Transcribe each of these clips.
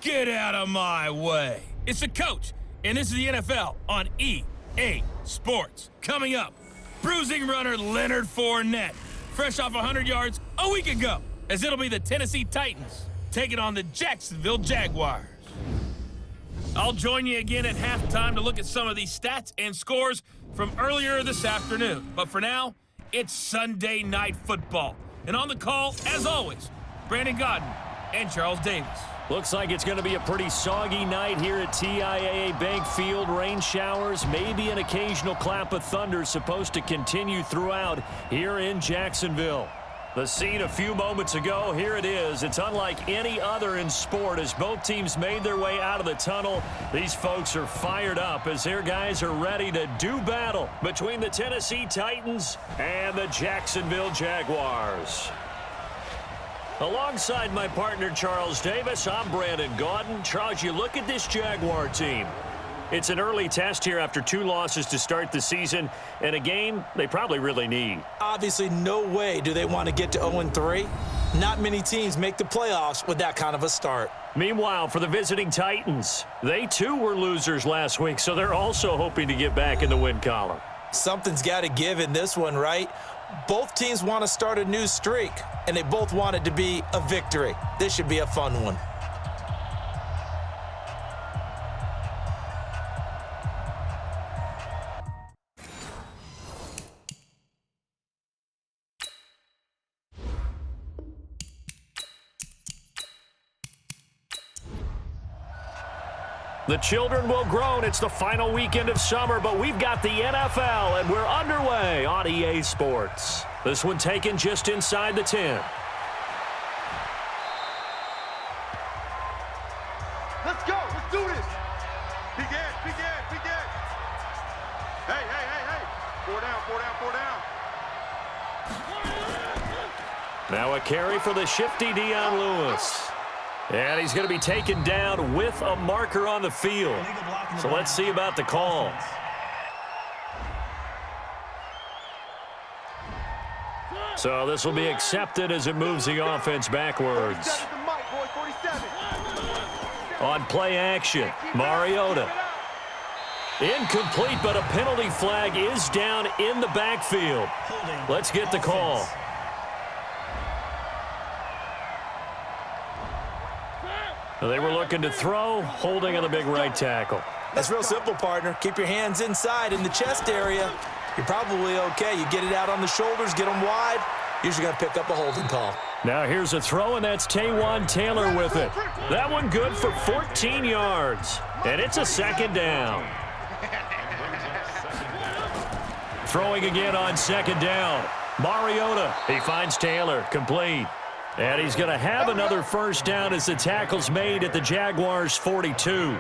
Get out of my way. It's the coach, and this is the NFL on EA Sports. Coming up, bruising runner Leonard Fournette, fresh off 100 yards a week ago, as it'll be the Tennessee Titans taking on the Jacksonville Jaguars. I'll join you again at halftime to look at some of these stats and scores from earlier this afternoon. But for now, it's Sunday Night Football. And on the call, as always, Brandon Godden and Charles Davis. Looks like it's going to be a pretty soggy night here at TIAA Bank Field. Rain showers, maybe an occasional clap of thunder supposed to continue throughout here in Jacksonville. The scene a few moments ago, here it is. It's unlike any other in sport as both teams made their way out of the tunnel. These folks are fired up as their guys are ready to do battle between the Tennessee Titans and the Jacksonville Jaguars. Alongside my partner, Charles Davis, I'm Brandon Godden. Charles, you look at this Jaguar team. It's an early test here after 2 losses to start the season, and a game they probably really need. Obviously, no way do they want to get to 0-3. Not many teams make the playoffs with that kind of a start. Meanwhile, for the visiting Titans, they too were losers last week, so they're also hoping to get back in the win column. Something's got to give in this one, right? Both teams want to start a new streak, and they both want it to be a victory. This should be a fun one. The children will groan. It's the final weekend of summer, but we've got the NFL, and we're underway on EA Sports. This one taken just inside the 10. Let's go. Let's do this. Big ass, big ass, big ass. Hey, hey, hey, hey. 4 down, 4 down, 4 down. Now a carry for the shifty Dion Lewis. And he's going to be taken down with a marker on the field. So let's see about the call. So this will be accepted as it moves the offense backwards. On play action, Mariota. Incomplete, but a penalty flag is down in the backfield. Let's get the call. They were looking to throw, holding on the big right tackle. That's real simple, partner. Keep your hands inside in the chest area. You're probably okay. You get it out on the shoulders, get them wide. Usually going to pick up a holding call. Now here's a throw, and that's Taywan Taylor with it. That one good for 14 yards. And it's a 2nd down. Throwing again on 2nd down. Mariota, he finds Taylor, complete. And he's going to have another 1st down as the tackle's made at the Jaguars' 42.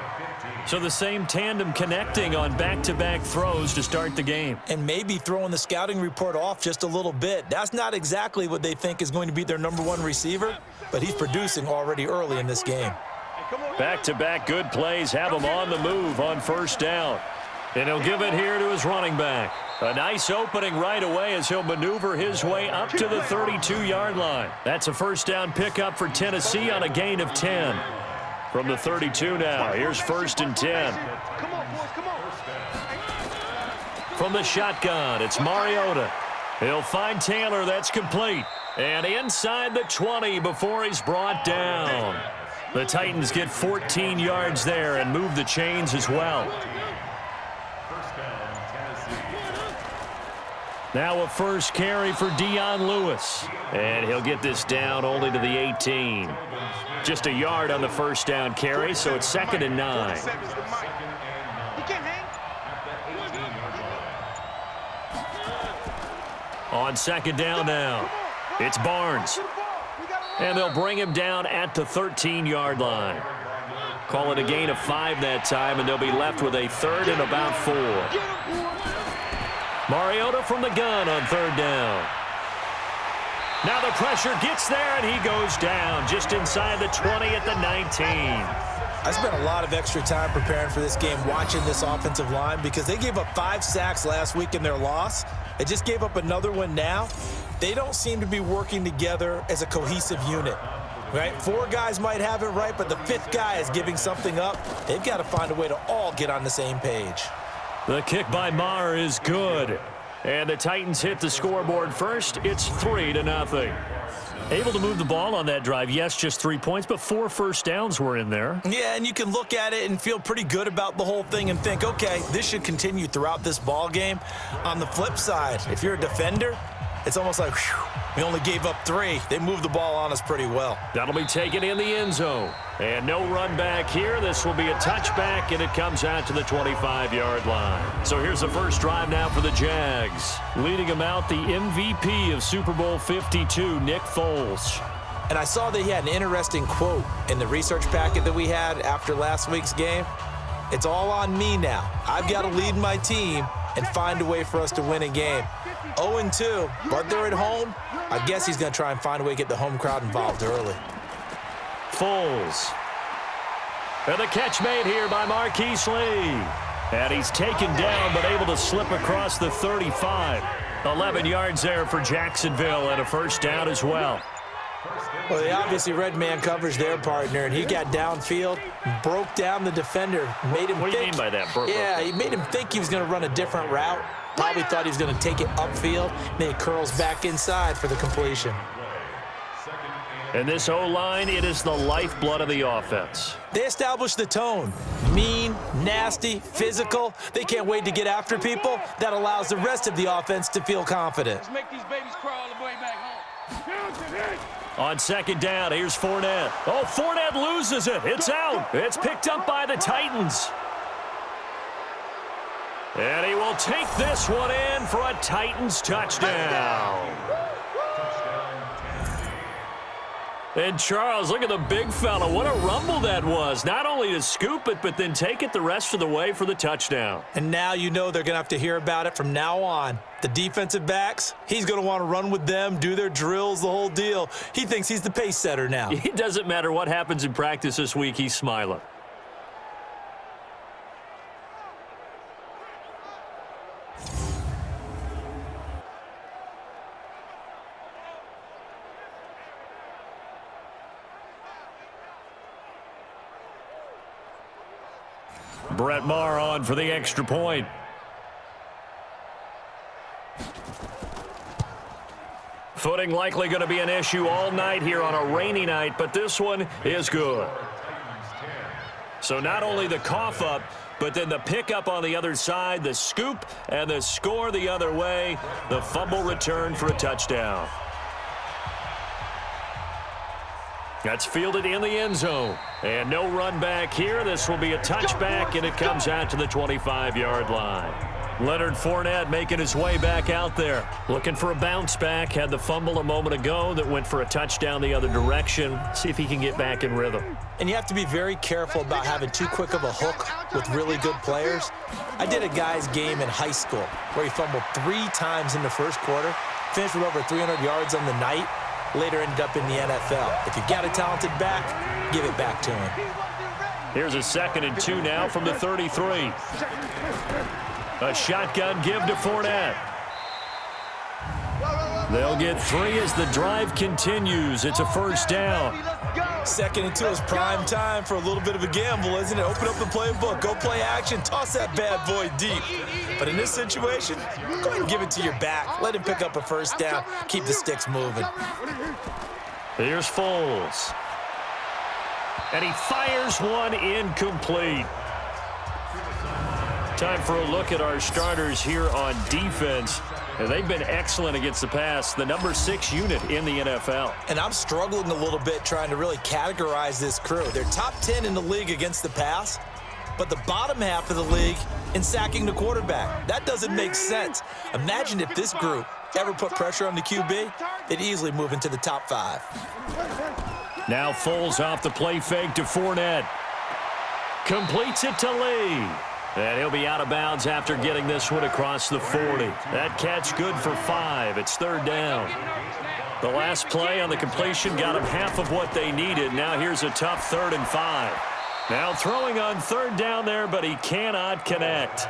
So the same tandem connecting on back-to-back throws to start the game. And maybe throwing the scouting report off just a little bit. That's not exactly what they think is going to be their #1 receiver, but he's producing already early in this game. Back-to-back good plays have him on the move on 1st down. And he'll give it here to his running back. A nice opening right away as he'll maneuver his way up to the 32-yard line. That's a 1st down pickup for Tennessee on a gain of 10. From the 32 now, here's 1st and 10. From the shotgun, it's Mariota. He'll find Taylor, that's complete. And inside the 20 before he's brought down. The Titans get 14 yards there and move the chains as well. Now a 1st carry for Dion Lewis. And he'll get this down only to the 18. Just a yard on the 1st down carry, so it's 2nd and 9. On 2nd down now, it's Barnes. And they'll bring him down at the 13-yard line. Call it a gain of 5 that time, and they'll be left with a 3rd and about 4. Mariota from the gun on 3rd down. Now the pressure gets there, and he goes down just inside the 20 at the 19. I spent a lot of extra time preparing for this game, watching this offensive line, because they gave up 5 sacks last week in their loss. They just gave up another one now. They don't seem to be working together as a cohesive unit. Right? 4 guys might have it right, but the 5th guy is giving something up. They've got to find a way to all get on the same page. The kick by Maher is good. And the Titans hit the scoreboard first. It's 3-0. Able to move the ball on that drive. Yes, just 3 points, but 4 first downs were in there. Yeah, and you can look at it and feel pretty good about the whole thing and think, okay, this should continue throughout this ball game. On the flip side, if you're a defender, it's almost like, whew, we only gave up 3. They moved the ball on us pretty well. That'll be taken in the end zone. And no run back here. This will be a touchback, and it comes out to the 25-yard line. So here's the first drive now for the Jags. Leading them out, the MVP of Super Bowl 52, Nick Foles. And I saw that he had an interesting quote in the research packet that we had after last week's game. It's all on me now. I've got to lead my team and find a way for us to win a game. 0-2, but they're at home. I guess he's going to try and find a way to get the home crowd involved early. Foles. And the catch made here by Marquise Lee. And he's taken down but able to slip across the 35. 11 yards there for Jacksonville and a first down as well. Well, they obviously read man coverage their partner, and he got downfield, broke down the defender, made him think. What do you mean by that? Yeah, he made him think he was going to run a different route. Probably thought he was going to take it upfield, and then he curls back inside for the completion. And this O-line, it is the lifeblood of the offense. They established the tone. Mean, nasty, physical. They can't wait to get after people. That allows the rest of the offense to feel confident. Let's make these babies crawl all the way back home. On second down, here's Fournette. Oh, Fournette loses it. It's out. It's picked up by the Titans. And he will take this one in for a Titans touchdown. And Charles, look at the big fella. What a rumble that was. Not only to scoop it, but then take it the rest of the way for the touchdown. And now you know they're going to have to hear about it from now on. The defensive backs, he's going to want to run with them, do their drills, the whole deal. He thinks he's the pace setter now. It doesn't matter what happens in practice this week, he's smiling. Brett Maher on for the extra point. Footing likely going to be an issue all night here on a rainy night, but this one is good. So not only the cough up, but then the pickup on the other side, the scoop, and the score the other way. The fumble return for a touchdown. That's fielded in the end zone. And no run back here. This will be a touchback, and it comes out to the 25-yard line. Leonard Fournette making his way back out there. Looking for a bounce back. Had the fumble a moment ago that went for a touchdown the other direction. See if he can get back in rhythm. And you have to be very careful about having too quick of a hook with really good players. I did a guy's game in high school where he fumbled 3 times in the first quarter, finished with over 300 yards on the night, later ended up in the NFL. If you've got a talented back, give it back to him. Here's a 2nd and 2 now from the 33. A shotgun give to Fournette. They'll get 3 as the drive continues. It's a first down. 2nd and 2 is prime time for a little bit of a gamble, isn't it? Open up the playbook, go play action, toss that bad boy deep. But in this situation, go ahead and give it to your back. Let him pick up a first down. Keep the sticks moving. Here's Foles. And he fires one incomplete. Time for a look at our starters here on defense. They've been excellent against the pass, the number 6 unit in the NFL. And I'm struggling a little bit trying to really categorize this crew. They're top 10 in the league against the pass, but the bottom half of the league in sacking the quarterback. That doesn't make sense. Imagine if this group ever put pressure on the QB, they'd easily move into the top 5. Now Foles off the play fake to Fournette. Completes it to Lee. And he'll be out of bounds after getting this one across the 40. That catch good for 5. It's 3rd down. The last play on the completion got them half of what they needed. Now here's a tough 3rd and 5. Now throwing on 3rd down there, but he cannot connect.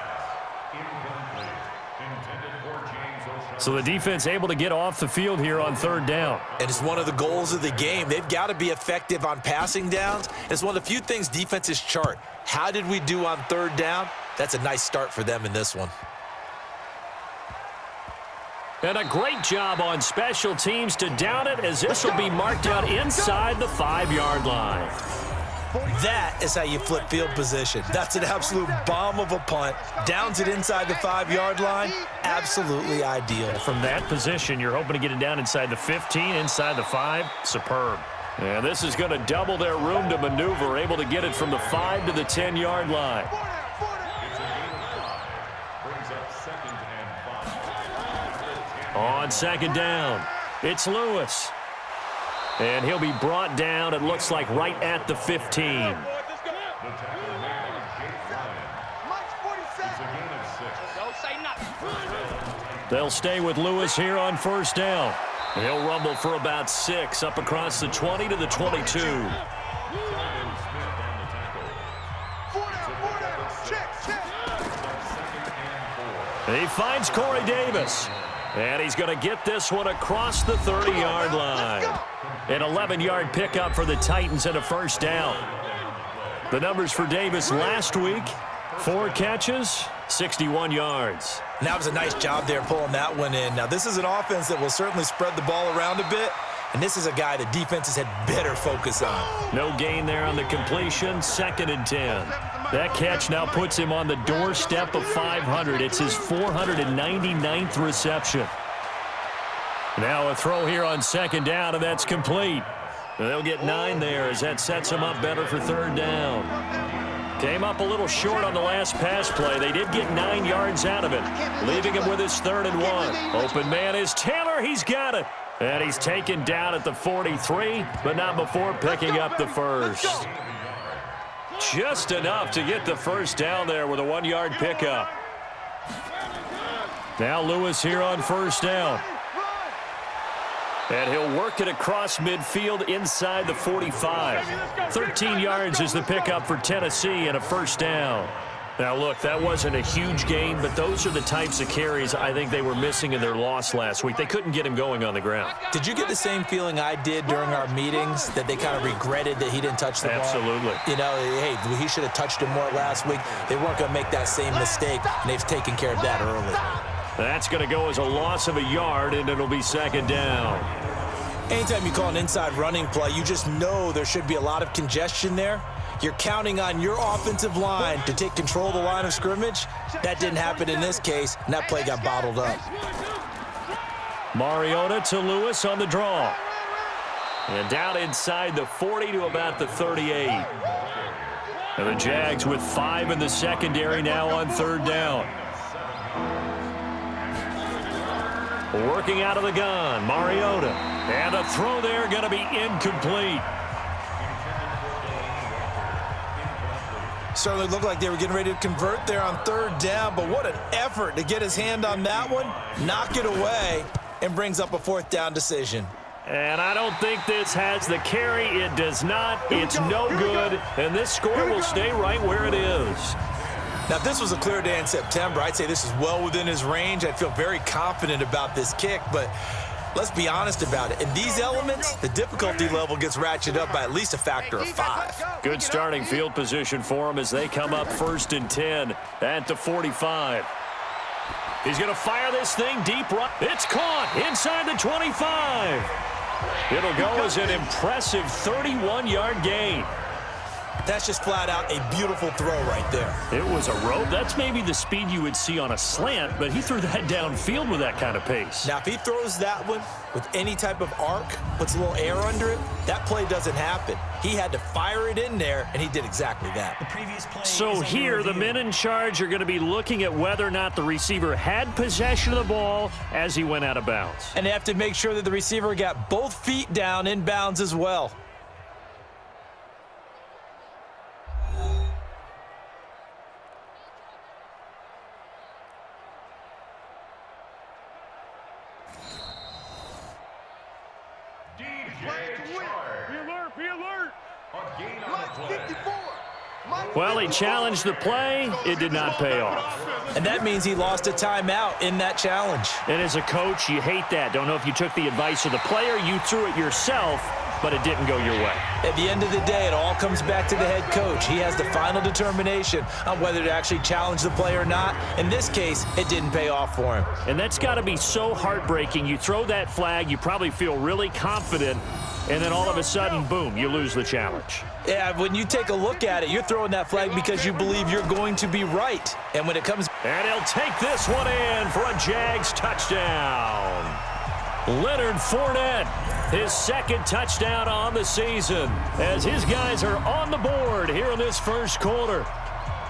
So the defense able to get off the field here on third down. And it's one of the goals of the game. They've got to be effective on passing downs. It's one of the few things defenses chart. How did we do on third down? That's a nice start for them in this one. And a great job on special teams to down it, as this will be marked out inside the 5-yard line. That is how you flip field position. That's an absolute bomb of a punt. Downs it inside the 5-yard line. Absolutely ideal. From that position, you're hoping to get it down inside the 15, inside the 5. Superb. And this is going to double their room to maneuver, able to get it from the 5 to the 10-yard line. On second down, it's Lewis. And he'll be brought down, it looks like, right at the 15. They'll stay with Lewis here on first down. He'll rumble for about 6 up across the 20 to the 22. He finds Corey Davis. And he's going to get this one across the 30-yard line. An 11-yard pickup for the Titans and a first down. The numbers for Davis last week: 4 catches, 61 yards. And that was a nice job there pulling that one in. Now, this is an offense that will certainly spread the ball around a bit, and this is a guy that defenses had better focus on. No gain there on the completion, 2nd and 10. That catch now puts him on the doorstep of 500. It's his 499th reception. Now a throw here on second down, and that's complete. They'll get 9 there as that sets him up better for third down. Came up a little short on the last pass play. They did get 9 yards out of it, leaving him with his 3rd and 1. Open man is Taylor. He's got it. And he's taken down at the 43, but not before picking up the first. Just enough to get the first down there with a 1-yard pickup. Now Lewis here on first down. And he'll work it across midfield inside the 45. 13 yards is the pickup for Tennessee and a first down. Now, look, that wasn't a huge gain, but those are the types of carries I think they were missing in their loss last week. They couldn't get him going on the ground. Did you get the same feeling I did during our meetings, that they kind of regretted that he didn't touch the ball? Absolutely. You know, hey, he should have touched him more last week. They weren't going to make that same mistake, and they've taken care of that early. That's going to go as a loss of a yard, and it'll be second down. Anytime you call an inside running play, you just know there should be a lot of congestion there. You're counting on your offensive line to take control of the line of scrimmage. That didn't happen in this case, and that play got bottled up. Mariota to Lewis on the draw. And down inside the 40 to about the 38. And the Jags with 5 in the secondary now on third down. Working out of the gun, Mariota. And a throw there going to be incomplete. Certainly looked like they were getting ready to convert there on third down, but what an effort to get his hand on that one, knock it away, and brings up a 4th down decision. And I don't think this has the carry. It does not. It's no good. And this score will stay right where it is. Now, if this was a clear day in September, I'd say this is well within his range. I'd feel very confident about this kick, but let's be honest about it. In these elements, the difficulty level gets ratcheted up by at least a factor of 5. Good starting field position for him as they come up 1st and 10 at the 45. He's going to fire this thing deep right. It's caught inside the 25. It'll go as an impressive 31-yard gain. That's just flat out a beautiful throw right there. It was a rope. That's maybe the speed you would see on a slant, but he threw that downfield with that kind of pace. Now, if he throws that one with any type of arc, puts a little air under it, that play doesn't happen. He had to fire it in there, and he did exactly that. So here, the men in charge are going to be looking at whether or not the receiver had possession of the ball as he went out of bounds. And they have to make sure that the receiver got both feet down in bounds as well. Be alert, be alert. Line 54. Well, he challenged the play. It did not pay off. And that means he lost a timeout in that challenge. And as a coach, you hate that. Don't know if you took the advice of the player, you threw it yourself, but it didn't go your way. At the end of the day, it all comes back to the head coach. He has the final determination on whether to actually challenge the play or not. In this case, it didn't pay off for him. And that's got to be so heartbreaking. You throw that flag, you probably feel really confident, and then all of a sudden, boom, you lose the challenge. Yeah, when you take a look at it, you're throwing that flag because you believe you're going to be right. And when it comes... And he'll take this one in for a Jags touchdown. Leonard Fournette, his second touchdown on the season, as his guys are on the board here in this first quarter.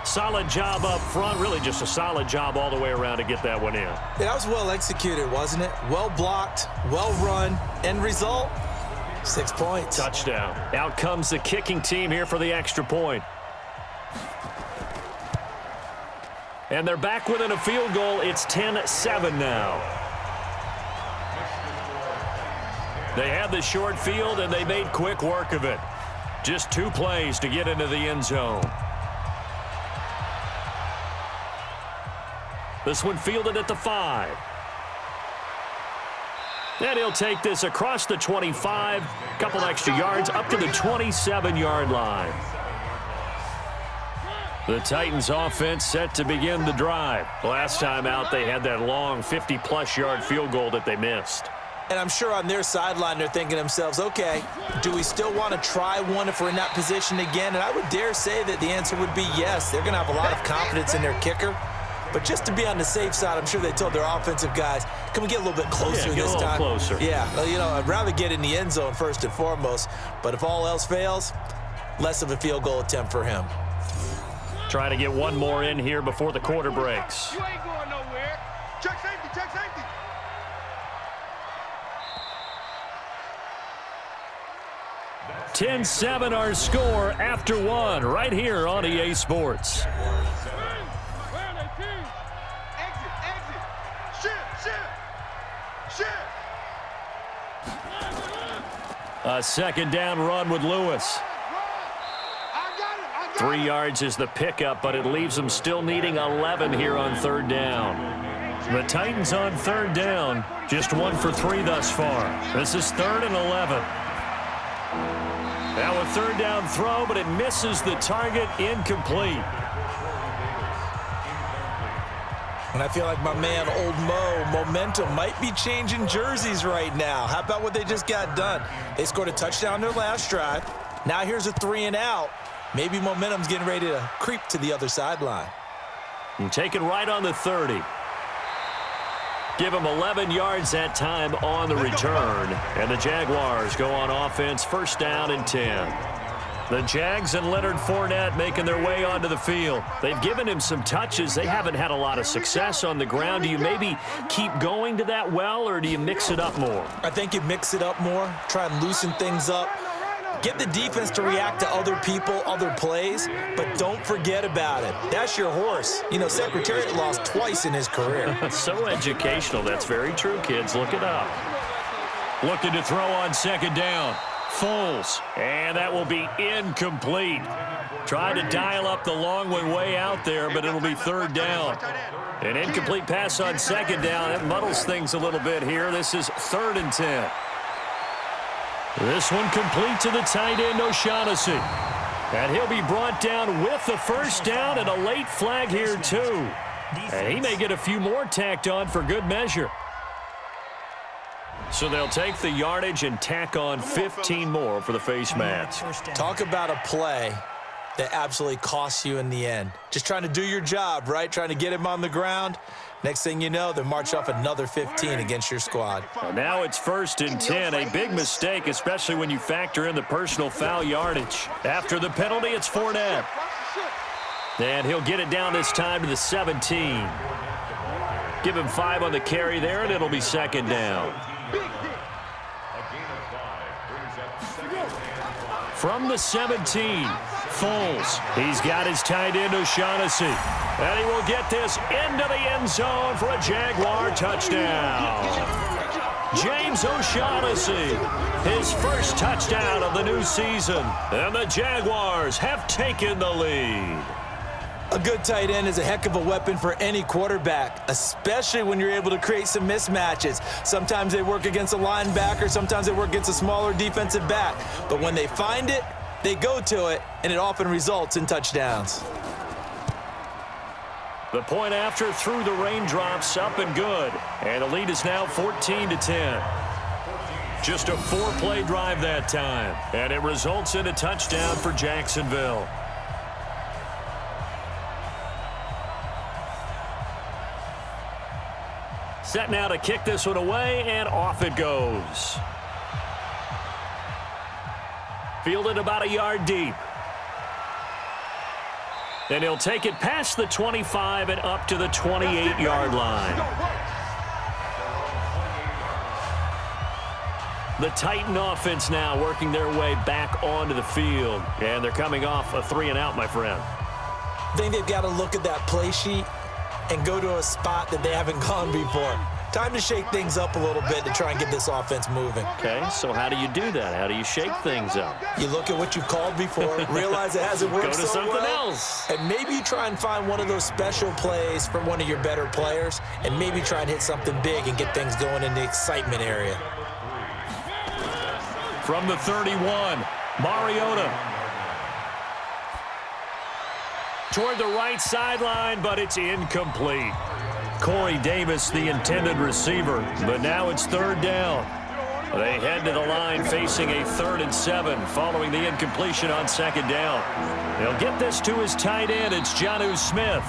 Solid job up front, really just a solid job all the way around to get that one in. Yeah, that was well executed, wasn't it? Well blocked, well run, end result, 6 points. Touchdown. Out comes the kicking team here for the extra point. And they're back within a field goal. It's 10-7 now. They had the short field, and they made quick work of it. Just 2 plays to get into the end zone. This one fielded at the 5. And he'll take this across the 25, couple extra yards, up to the 27-yard line. The Titans offense set to begin the drive. Last time out, they had that long 50-plus yard field goal that they missed. And I'm sure on their sideline, they're thinking to themselves, okay, do we still want to try one if we're in that position again? And I would dare say that the answer would be yes. They're going to have a lot of confidence in their kicker. But just to be on the safe side, I'm sure they told their offensive guys, can we get a little bit closer this time? Closer. Yeah, well, you know, I'd rather get in the end zone first and foremost. But if all else fails, less of a field goal attempt for him. Trying to get one more in here before the quarter breaks. You ain't going nowhere. Check safety, check safety. (10-7) our score after one right here on EA Sports. Exit, exit. Shift. A second down run with Lewis. I got it. 3 yards is the pickup, but it leaves them still needing 11 here on third down. The Titans on third down, just 1 for 3 thus far. This is 3rd and 11. Now a third down throw, but it misses the target, incomplete. And I feel like my man, Old Mo, momentum might be changing jerseys right now. How about what they just got done? They scored a touchdown their last drive. Now here's a 3 and out. Maybe momentum's getting ready to creep to the other sideline. And taken right on the 30. Give them 11 yards that time on the return. And the Jaguars go on offense, first down and 10. The Jags and Leonard Fournette making their way onto the field. They've given him some touches. They haven't had a lot of success on the ground. Do you maybe keep going to that well, or do you mix it up more? I think you mix it up more, try and loosen things up. Get the defense to react to other people, other plays, but don't forget about it. That's your horse. You know, Secretariat lost twice in his career. So educational. That's very true, kids. Look it up. Looking to throw on second down. Foles, and that will be incomplete. Tried to dial up the long one way out there, but it'll be third down. An incomplete pass on second down. That muddles things a little bit here. This is 3rd and 10. This one complete to the tight end, O'Shaughnessy. And he'll be brought down with the first down and a late flag here, too. And he may get a few more tacked on for good measure. So they'll take the yardage and tack on 15 more for the face mask. Talk about a play that absolutely costs you in the end. Just trying to do your job, right? Trying to get him on the ground. Next thing you know, they march off another 15 against your squad. Well, now it's 1st and 10. A big mistake, especially when you factor in the personal foul yardage. After the penalty, it's Fournette. And he'll get it down this time to the 17. Give him 5 on the carry there, and it'll be second down. From the 17, Foles. He's got his tight end, O'Shaughnessy. And he will get this into the end zone for a Jaguar touchdown. James O'Shaughnessy, his first touchdown of the new season. And the Jaguars have taken the lead. A good tight end is a heck of a weapon for any quarterback, especially when you're able to create some mismatches. Sometimes they work against a linebacker, sometimes they work against a smaller defensive back. But when they find it, they go to it, and it often results in touchdowns. The point after through the raindrops, up and good. And the lead is now 14-10. Just a 4-play drive that time. And it results in a touchdown for Jacksonville. Set now to kick this one away, and off it goes. Fielded about a yard deep. And he'll take it past the 25 and up to the 28-yard line. The Titan offense now working their way back onto the field. And they're coming off a 3-and-out, my friend. I think they've got to look at that play sheet and go to a spot that they haven't gone before. Time to shake things up a little bit to try and get this offense moving. Okay, so how do you do that? How do you shake things up? You look at what you called before, realize it hasn't worked so so well. Go to something else. And maybe you try and find one of those special plays from one of your better players, and maybe try and hit something big and get things going in the excitement area. From the 31, Mariota. Toward the right sideline, but it's incomplete. Corey Davis, the intended receiver, but now it's 3rd down. They head to the line facing a 3rd and 7 following the incompletion on 2nd down. They'll get this to his tight end. It's Jonnu Smith.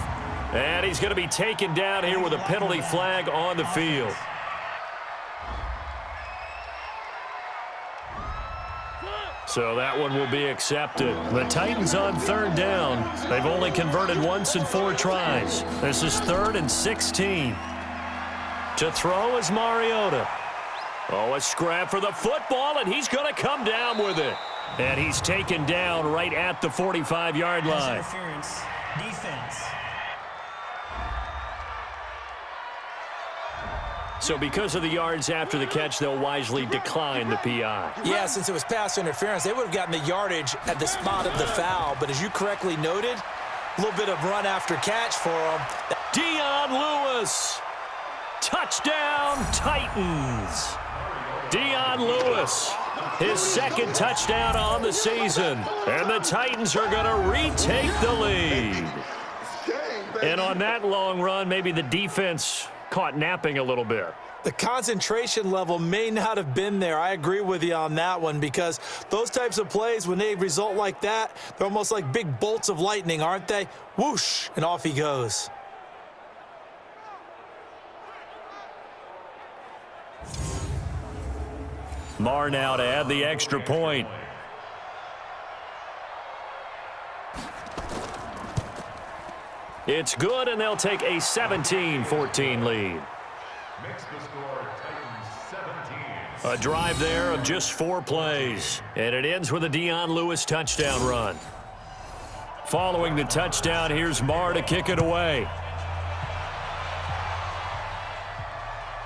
And he's going to be taken down here with a penalty flag on the field. So that one will be accepted. The Titans on 3rd down. They've only converted once in 4 tries. This is 3rd and 16. To throw is Mariota. Oh, a scrap for the football, and he's going to come down with it. And he's taken down right at the 45-yard line. Interference. Defense. So because of the yards after the catch, they'll wisely decline the PI. Yeah, since it was pass interference, they would have gotten the yardage at the spot of the foul. But as you correctly noted, a little bit of run after catch for them. Dion Lewis. Touchdown, Titans. Dion Lewis, his 2nd touchdown on the season. And the Titans are going to retake the lead. And on that long run, maybe the defense caught napping a little bit. The concentration level may not have been there. I agree with you on that one, because those types of plays, when they result like that, they're almost like big bolts of lightning, aren't they? Whoosh, and off he goes. Marr now to add the extra point. It's good, and they'll take a 17-14 lead. A drive there of just 4 plays, and it ends with a Dion Lewis touchdown run. Following the touchdown, here's Marr to kick it away.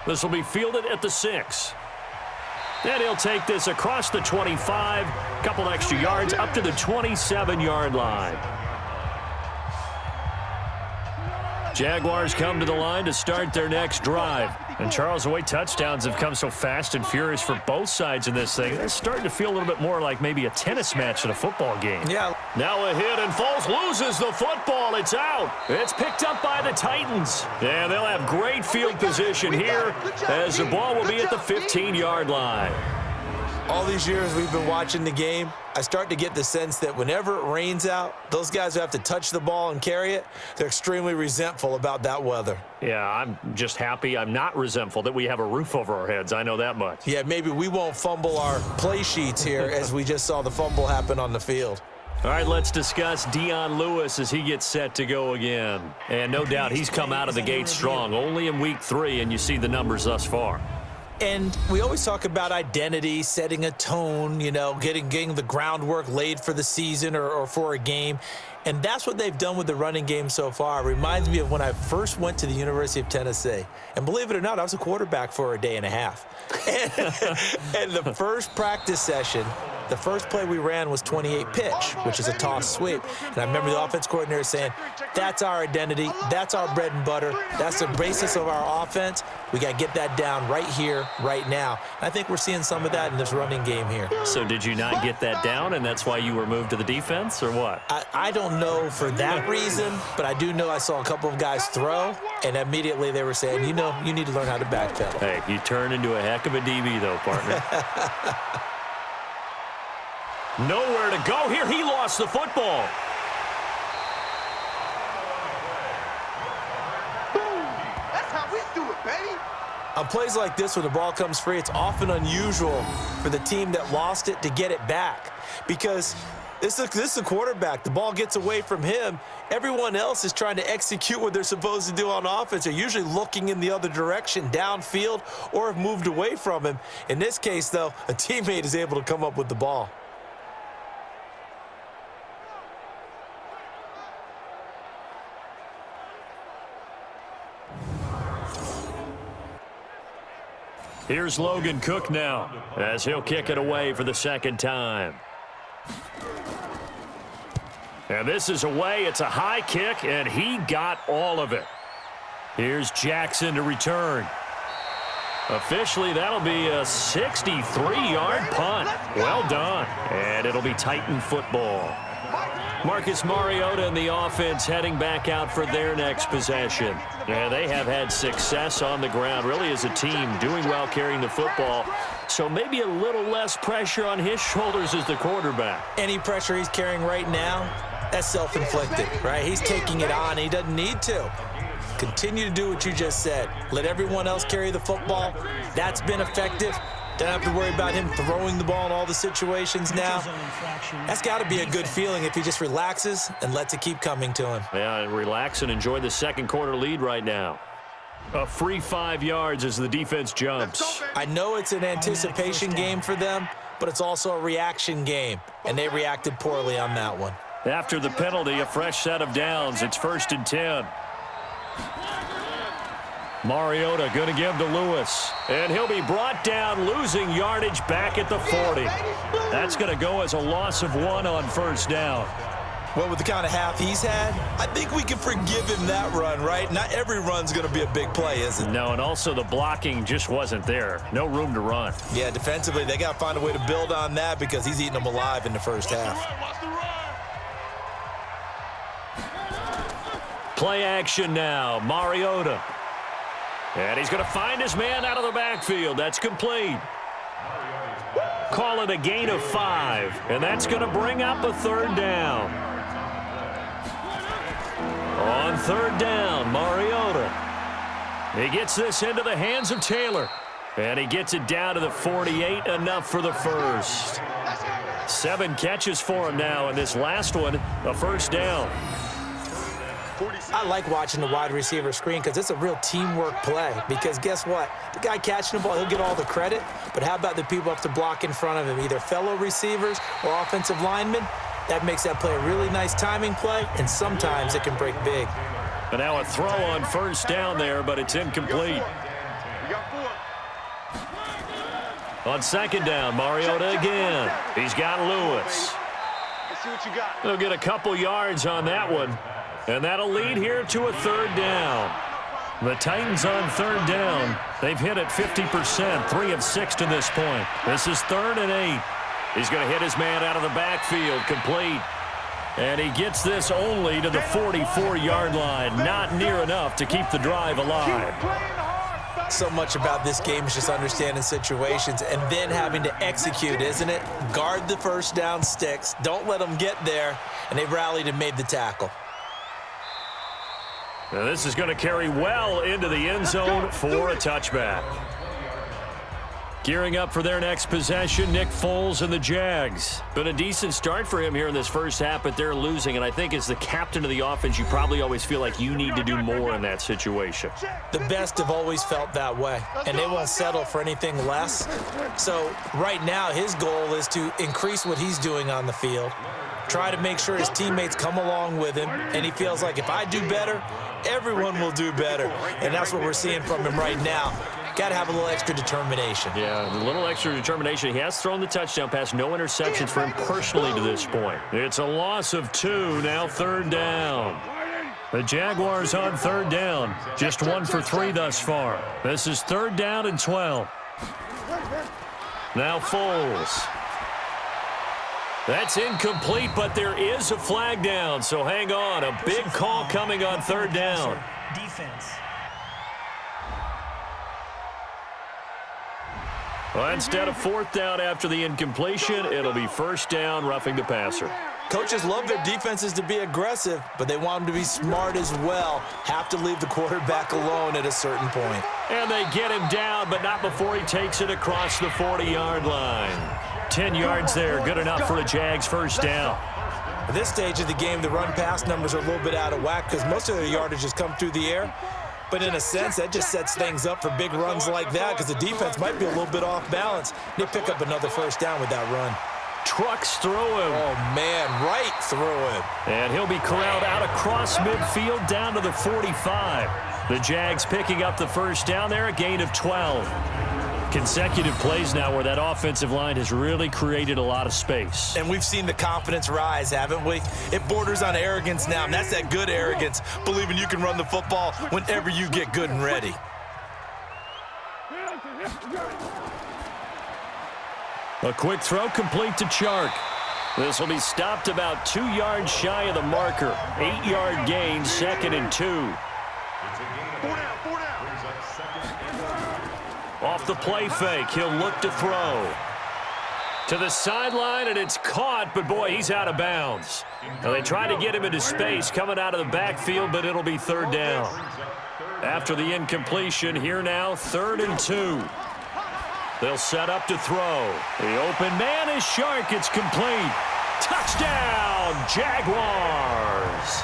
This will be fielded at the 6. And he'll take this across the 25, couple extra yards up to the 27-yard line. Jaguars come to the line to start their next drive. And Charles, the way touchdowns have come so fast and furious for both sides in this thing, it's starting to feel a little bit more like maybe a tennis match at a football game. Yeah. Now a hit, and Foles loses the football. It's out. It's picked up by the Titans. And they'll have great field position here as the ball will be at the 15-yard line. All these years we've been watching the game, I start to get the sense that whenever it rains out, those guys who have to touch the ball and carry it, they're extremely resentful about that weather. Yeah, I'm just happy I'm not resentful that we have a roof over our heads. I know that much. Yeah, maybe we won't fumble our play sheets here as we just saw the fumble happen on the field. All right, let's discuss Dion Lewis as he gets set to go again. And no doubt he's come out of the gate strong, only in week 3, and you see the numbers thus far. And we always talk about identity, setting a tone, you know, getting the groundwork laid for the season or for a game. And that's what they've done with the running game so far. It reminds me of when I first went to the University of Tennessee. And believe it or not, I was a quarterback for a day and a half. And the first practice session, the first play we ran was 28 pitch, which is a toss sweep. And I remember the offense coordinator saying, that's our identity, that's our bread and butter, that's the basis of our offense. We got to get that down right here, right now. And I think we're seeing some of that in this running game here. So did you not get that down, and that's why you were moved to the defense, or what? I don't know for that reason, but I do know I saw a couple of guys throw, and immediately they were saying, you know, you need to learn how to backpedal. Hey, you turned into a heck of a DB, though, partner. Nowhere to go here. He lost the football. That's how we do it, baby. On plays like this, when the ball comes free, it's often unusual for the team that lost it to get it back because this is the quarterback. The ball gets away from him. Everyone else is trying to execute what they're supposed to do on offense. They're usually looking in the other direction, downfield, or have moved away from him. In this case, though, a teammate is able to come up with the ball. Here's Logan Cook now as he'll kick it away for the second time. And this is away. It's a high kick, and he got all of it. Here's Jackson to return. Officially, that'll be a 63-yard punt. Well done. And it'll be Titan football. Marcus Mariota and the offense heading back out for their next possession. Yeah, they have had success on the ground, really as a team, doing well carrying the football. So maybe a little less pressure on his shoulders as the quarterback. Any pressure he's carrying right now, that's self-inflicted, right? He's taking it on. He doesn't need to. Continue to do what you just said. Let everyone else carry the football. That's been effective. Don't have to worry about him throwing the ball in all the situations now. That's got to be a good feeling if he just relaxes and lets it keep coming to him. Yeah, relax and enjoy the second quarter lead right now. A free 5 yards as the defense jumps. I know it's an anticipation game for them, but it's also a reaction game, and they reacted poorly on that one. After the penalty, a fresh set of downs. It's 1st and 10. Mariota going to give to Lewis, and he'll be brought down, losing yardage back at the 40. That's going to go as a loss of 1 on 1st down. Well, with the kind of half he's had, I think we can forgive him that run, right? Not every run's going to be a big play, is it? No, and also the blocking just wasn't there. No room to run. Yeah, defensively, they got to find a way to build on that because he's eating them alive in the first half. Play action now, Mariota. And he's going to find his man out of the backfield. That's complete. Call it a gain of 5, and that's going to bring up a 3rd down. On 3rd down, Mariota. He gets this into the hands of Taylor, and he gets it down to the 48, enough for the first. 7 catches for him now, and this last one, a 1st down. I like watching the wide receiver screen because it's a real teamwork play. Because guess what? The guy catching the ball, he'll get all the credit. But how about the people up to block in front of him, either fellow receivers or offensive linemen? That makes that play a really nice timing play, and sometimes it can break big. But now a throw on 1st down there, but it's incomplete. On 2nd down, Mariota again. He's got Lewis. They'll get a couple yards on that one. And that'll lead here to a 3rd down. The Titans on 3rd down. They've hit it 50%, 3 of 6 to this point. This is 3rd and 8. He's going to hit his man out of the backfield, complete. And he gets this only to the 44-yard line. Not near enough to keep the drive alive. So much about this game is just understanding situations and then having to execute, isn't it? Guard the 1st down sticks. Don't let them get there. And they rallied and made the tackle. Now this is going to carry well into the end zone for a touchback. Gearing up for their next possession, Nick Foles and the Jags. Been a decent start for him here in this first half, but they're losing. And I think as the captain of the offense, you probably always feel like you need to do more in that situation. The best have always felt that way, and they won't settle for anything less. So right now, his goal is to increase what he's doing on the field, try to make sure his teammates come along with him, and he feels like if I do better, everyone will do better. And that's what we're seeing from him right now. Got to have a little extra determination. Yeah, a little extra determination. He has thrown the touchdown pass. No interceptions for him personally to this point. It's a loss of 2, now 3rd down. The Jaguars on 3rd down. Just 1 for 3 thus far. This is 3rd down and 12. Now Foles. That's incomplete, but there is a flag down, so hang on. A big call coming on 3rd down. Defense. Well, instead of 4th down after the incompletion, it'll be 1st down, roughing the passer. Coaches love their defenses to be aggressive, but they want them to be smart as well. Have to leave the quarterback alone at a certain point. And they get him down, but not before he takes it across the 40-yard line. 10 yards there, good enough for a Jags 1st down. At this stage of the game, the run-pass numbers are a little bit out of whack because most of their yardage has come through the air. But in a sense, that just sets things up for big runs like that because the defense might be a little bit off balance. They pick up another 1st down with that run. Trucks through him. Oh, man, right through him. And he'll be corralled out across midfield down to the 45. The Jags picking up the 1st down there, a gain of 12. Consecutive plays now where that offensive line has really created a lot of space. And we've seen the confidence rise, haven't we? It borders on arrogance now, and that's that good arrogance, believing you can run the football whenever you get good and ready. A quick throw complete to Chark. This will be stopped about 2 yards shy of the marker. 8-yard gain, 2nd and 2. 4 down, 4 down. Off the play fake, he'll look to throw. To the sideline, and it's caught, but boy, he's out of bounds. Now they try to get him into space coming out of the backfield, but it'll be 3rd down. After the incompletion, here now, 3rd and 2. They'll set up to throw. The open man is Chark. It's complete. Touchdown, Jaguars.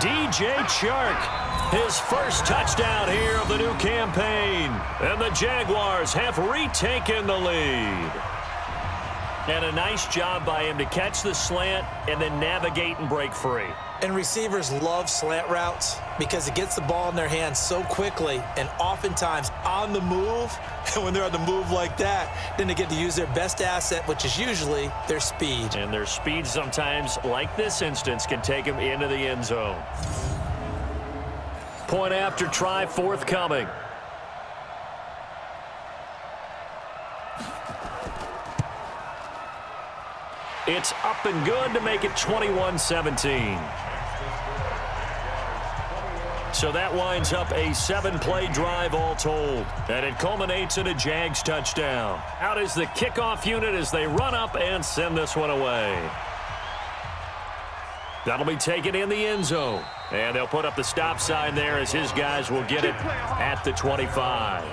DJ Chark, his first touchdown here of the new campaign. And the Jaguars have retaken the lead. And a nice job by him to catch the slant and then navigate and break free. And receivers love slant routes because it gets the ball in their hands so quickly and oftentimes on the move. And when they're on the move like that, then they get to use their best asset, which is usually their speed. And their speed sometimes, like this instance, can take them into the end zone. Point after try forthcoming. It's up and good to make it 21-17. So that winds up a 7-play drive all told. And it culminates in a Jags touchdown. Out is the kickoff unit as they run up and send this one away. That'll be taken in the end zone. And they'll put up the stop sign there as his guys will get it at the 25.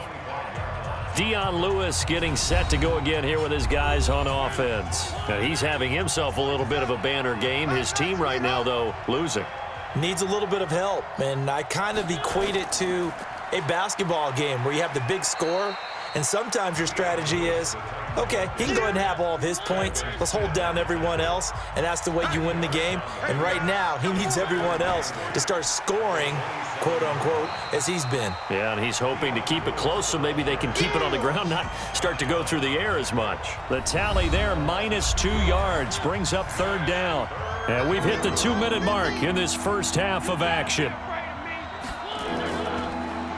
Dion Lewis getting set to go again here with his guys on offense. Now he's having himself a little bit of a banner game. His team right now, though, losing. Needs a little bit of help, and I kind of equate it to a basketball game where you have the big score, and sometimes your strategy is, okay, he can go ahead and have all of his points. Let's hold down everyone else, and that's the way you win the game. And right now, he needs everyone else to start scoring, quote-unquote, as he's been. Yeah, and he's hoping to keep it close so maybe they can keep it on the ground, not start to go through the air as much. The tally there, -2 yards, brings up 3rd down. And we've hit the 2-minute mark in this first half of action.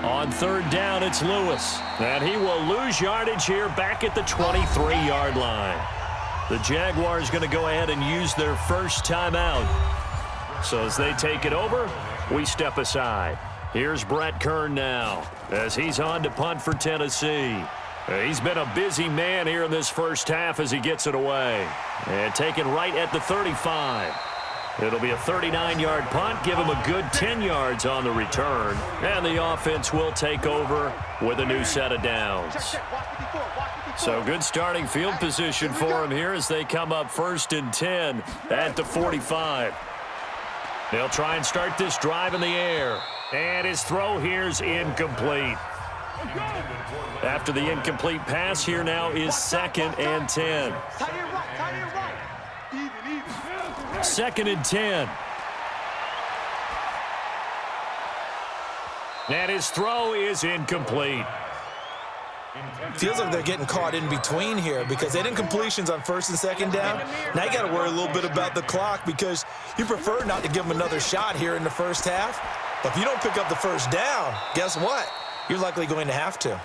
On 3rd down, it's Lewis. And he will lose yardage here back at the 23-yard line. The Jaguars going to go ahead and use their first timeout. So as they take it over, we step aside. Here's Brett Kern now as he's on to punt for Tennessee. He's been a busy man here in this first half as he gets it away. And taken right at the 35. It'll be a 39-yard punt, give him a good 10 yards on the return, and the offense will take over with a new set of downs. So good starting field position for him here as they come up 1st and 10 at the 45. They'll try and start this drive in the air, and his throw here's incomplete. After the incomplete pass, here now is 2nd and 10. 2nd and 10. And his throw is incomplete. Feels like they're getting caught in between here because they did incompletions on 1st and 2nd down. Now you got to worry a little bit about the clock because you prefer not to give them another shot here in the first half. But if you don't pick up the 1st down, guess what? You're likely going to have to.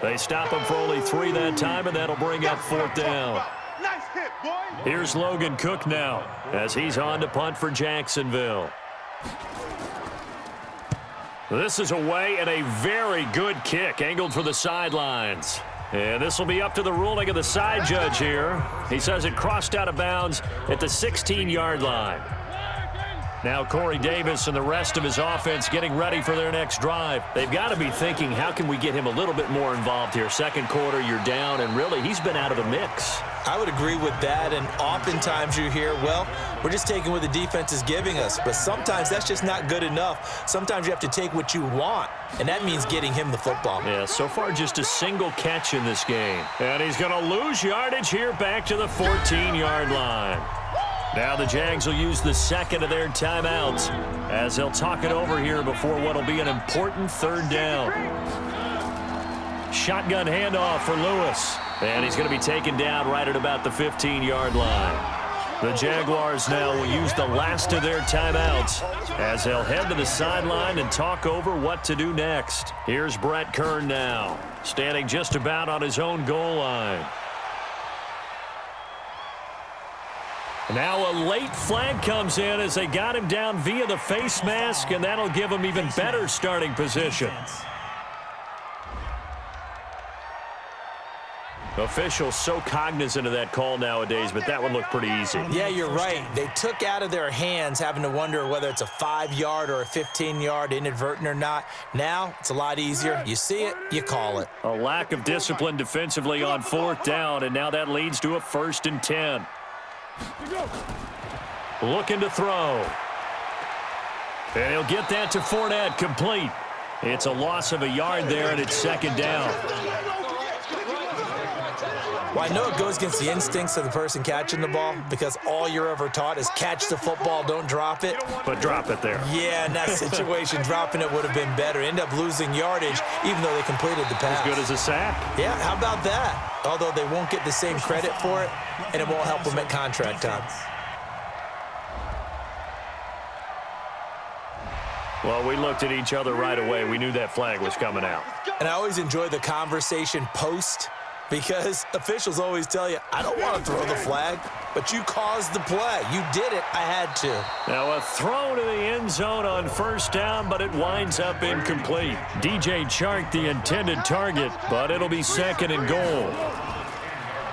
They stop him for only 3 that time, and that'll bring up 4th down. Nice hit, boy. Here's Logan Cook now as he's on to punt for Jacksonville. This is away and a very good kick angled for the sidelines. And this will be up to the ruling of the side judge here. He says it crossed out of bounds at the 16-yard line. Now Corey Davis and the rest of his offense getting ready for their next drive. They've got to be thinking, how can we get him a little bit more involved here? Second quarter, you're down, and really, he's been out of the mix. I would agree with that, and oftentimes you hear, well, we're just taking what the defense is giving us, but sometimes that's just not good enough. Sometimes you have to take what you want, and that means getting him the football. Yeah, so far just a single catch in this game. And he's going to lose yardage here back to the 14-yard line. Now the Jags will use the 2nd of their timeouts as they'll talk it over here before what will be an important 3rd down. Shotgun handoff for Lewis. And he's going to be taken down right at about the 15-yard line. The Jaguars now will use the last of their timeouts as they'll head to the sideline and talk over what to do next. Here's Brett Kern now, standing just about on his own goal line. Now a late flag comes in as they got him down via the face mask, and that'll give him even better starting position. Officials so cognizant of that call nowadays, but that one looked pretty easy. Yeah, you're right. They took out of their hands having to wonder whether it's a 5-yard or a 15-yard inadvertent or not. Now it's a lot easier. You see it, you call it. A lack of discipline defensively on 4th down, and now that leads to a 1st and 10. Looking to throw. And he'll get that to Fournette, complete. It's a loss of a yard there, and it's 2nd down. Well, I know it goes against the instincts of the person catching the ball because all you're ever taught is catch the football, don't drop it. But drop it there. Yeah, in that situation, dropping it would have been better. End up losing yardage even though they completed the pass. As good as a sack. Yeah, how about that? Although they won't get the same credit for it, and it won't help them at contract time. Well, we looked at each other right away. We knew that flag was coming out. And I always enjoy the conversation post because officials always tell you, I don't want to throw the flag, but you caused the play. You did it. I had to. Now a throw to the end zone on 1st down, but it winds up incomplete. DJ Chark, the intended target, but it'll be 2nd and goal.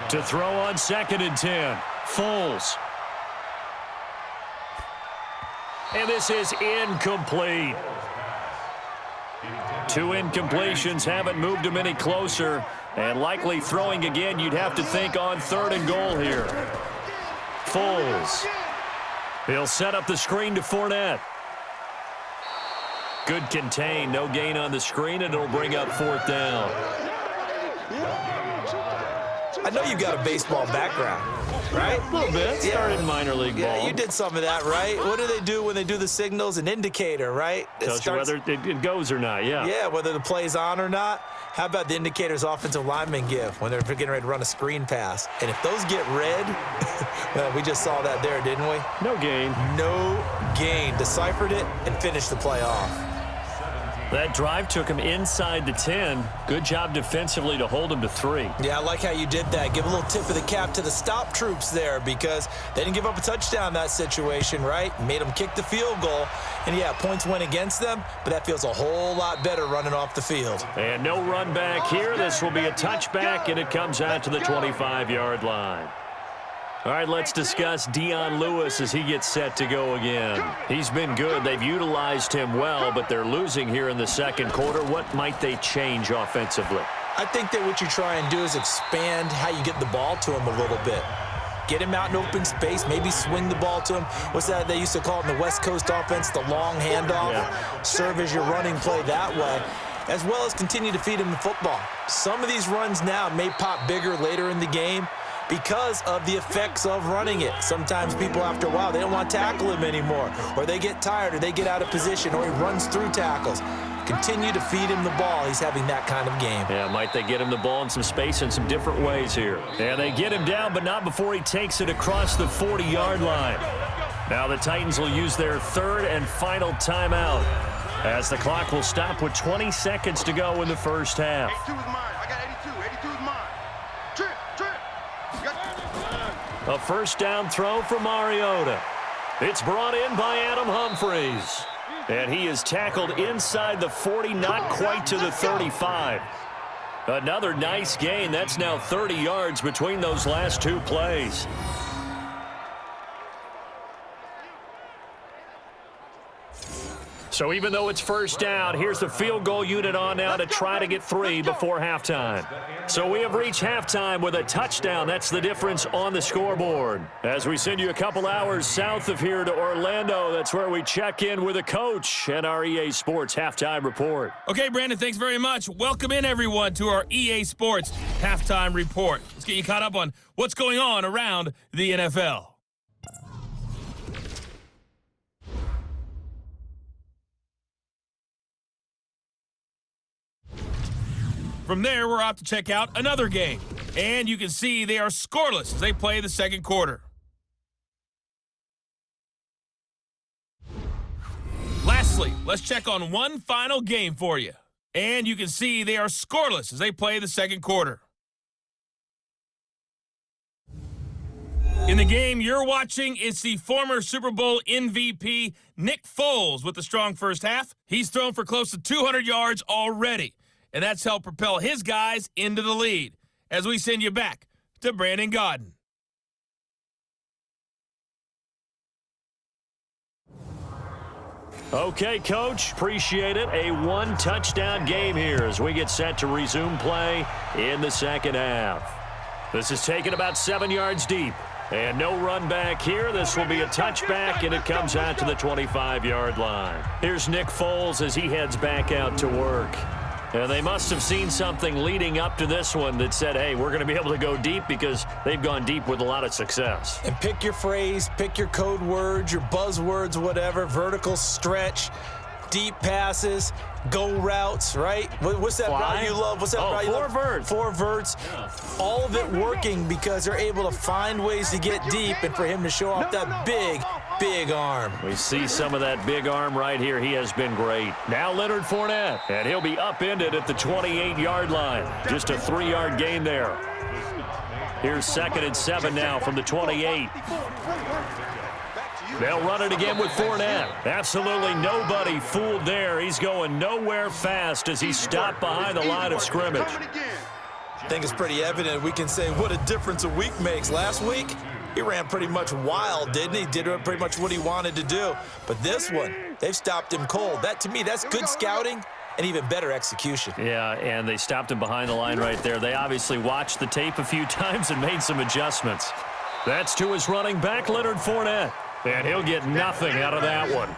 To throw on 2nd and 10, Foles. And this is incomplete. 2 incompletions haven't moved him any closer. And likely throwing again, you'd have to think on 3rd and goal here. Foles. He'll set up the screen to Fournette. Good contain, no gain on the screen, and it'll bring up 4th down. I know you've got a baseball background, right? A little bit. Started in minor league ball. Yeah, you did some of that, right? What do they do when they do the signals? An indicator, right? Tells you whether it goes or not, yeah. Yeah, whether the play's on or not. How about the indicators offensive linemen give when they're getting ready to run a screen pass? And if those get red, well, we just saw that there, didn't we? No gain. No gain. Deciphered it and finished the play off. That drive took him inside the 10. Good job defensively to hold him to 3. Yeah, I like how you did that. Give a little tip of the cap to the stop troops there because they didn't give up a touchdown in that situation, right? Made them kick the field goal. And, yeah, points went against them, but that feels a whole lot better running off the field. And no run back here. This will be a touchback, and it comes out to the 25-yard line. All right, let's discuss Dion Lewis as he gets set to go again. He's been good. They've utilized him well, but they're losing here in the second quarter. What might they change offensively? I think that what you try and do is expand how you get the ball to him a little bit. Get him out in open space, maybe swing the ball to him. What's that they used to call it in the West Coast offense, the long handoff? Yeah. Serve as your running play that way, as well as continue to feed him the football. Some of these runs now may pop bigger later in the game because of the effects of running it. Sometimes people, after a while, they don't want to tackle him anymore, or they get tired, or they get out of position, or he runs through tackles. Continue to feed him the ball. He's having that kind of game. Yeah, might they get him the ball in some space in some different ways here. And they get him down, but not before he takes it across the 40-yard line. Now the Titans will use their third and final timeout as the clock will stop with 20 seconds to go in the first half. 82 is mine. I got 82. 82 is mine. Trip. A first down throw for Mariota. It's brought in by Adam Humphries. And he is tackled inside the 40, not quite to the 35. Another nice gain. That's now 30 yards between those last two plays. So even though it's first down, here's the field goal unit on now to try to get 3 before halftime. So we have reached halftime with a touchdown. That's the difference on the scoreboard. As we send you a couple hours south of here to Orlando, that's where we check in with a coach and our EA Sports Halftime Report. Okay, Brandon, thanks very much. Welcome in, everyone, to our EA Sports Halftime Report. Let's get you caught up on what's going on around the NFL. From there, we're off to check out another game. And you can see they are scoreless as they play the second quarter. Lastly, let's check on one final game for you. And you can see they are scoreless as they play the second quarter. In the game you're watching, it's the former Super Bowl MVP, Nick Foles, with a strong first half. He's thrown for close to 200 yards already. And that's helped propel his guys into the lead as we send you back to Brandon Gaudin. Okay, Coach, appreciate it. A one-touchdown game here as we get set to resume play in the second half. This is taken about 7 yards deep. And no run back here. This will be a touchback, and it comes out to the 25-yard line. Here's Nick Foles as he heads back out to work. And they must have seen something leading up to this one that said, hey, we're going to be able to go deep because they've gone deep with a lot of success. And pick your phrase, pick your code words, your buzzwords, whatever, vertical stretch, deep passes, go routes, right? What's that route you love? What's that route you love? 4 verts. 4 verts. Yeah. All of it working because they're able to find ways to get deep and for him to show off that big arm. We see some of that big arm right here. He has been great. Now Leonard Fournette, and he'll be upended at the 28-yard line. Just a 3-yard gain there. Here's 2nd and 7 now from the 28. They'll run it again with Fournette. Absolutely nobody fooled there. He's going nowhere fast as he stopped behind the line of scrimmage. I think it's pretty evident. We can say what a difference a week makes. Last week, he ran pretty much wild, didn't he? Did pretty much what he wanted to do. But this one, they've stopped him cold. That, to me, that's good scouting and even better execution. Yeah, and they stopped him behind the line right there. They obviously watched the tape a few times and made some adjustments. That's to his running back, Leonard Fournette. And he'll get nothing out of that one.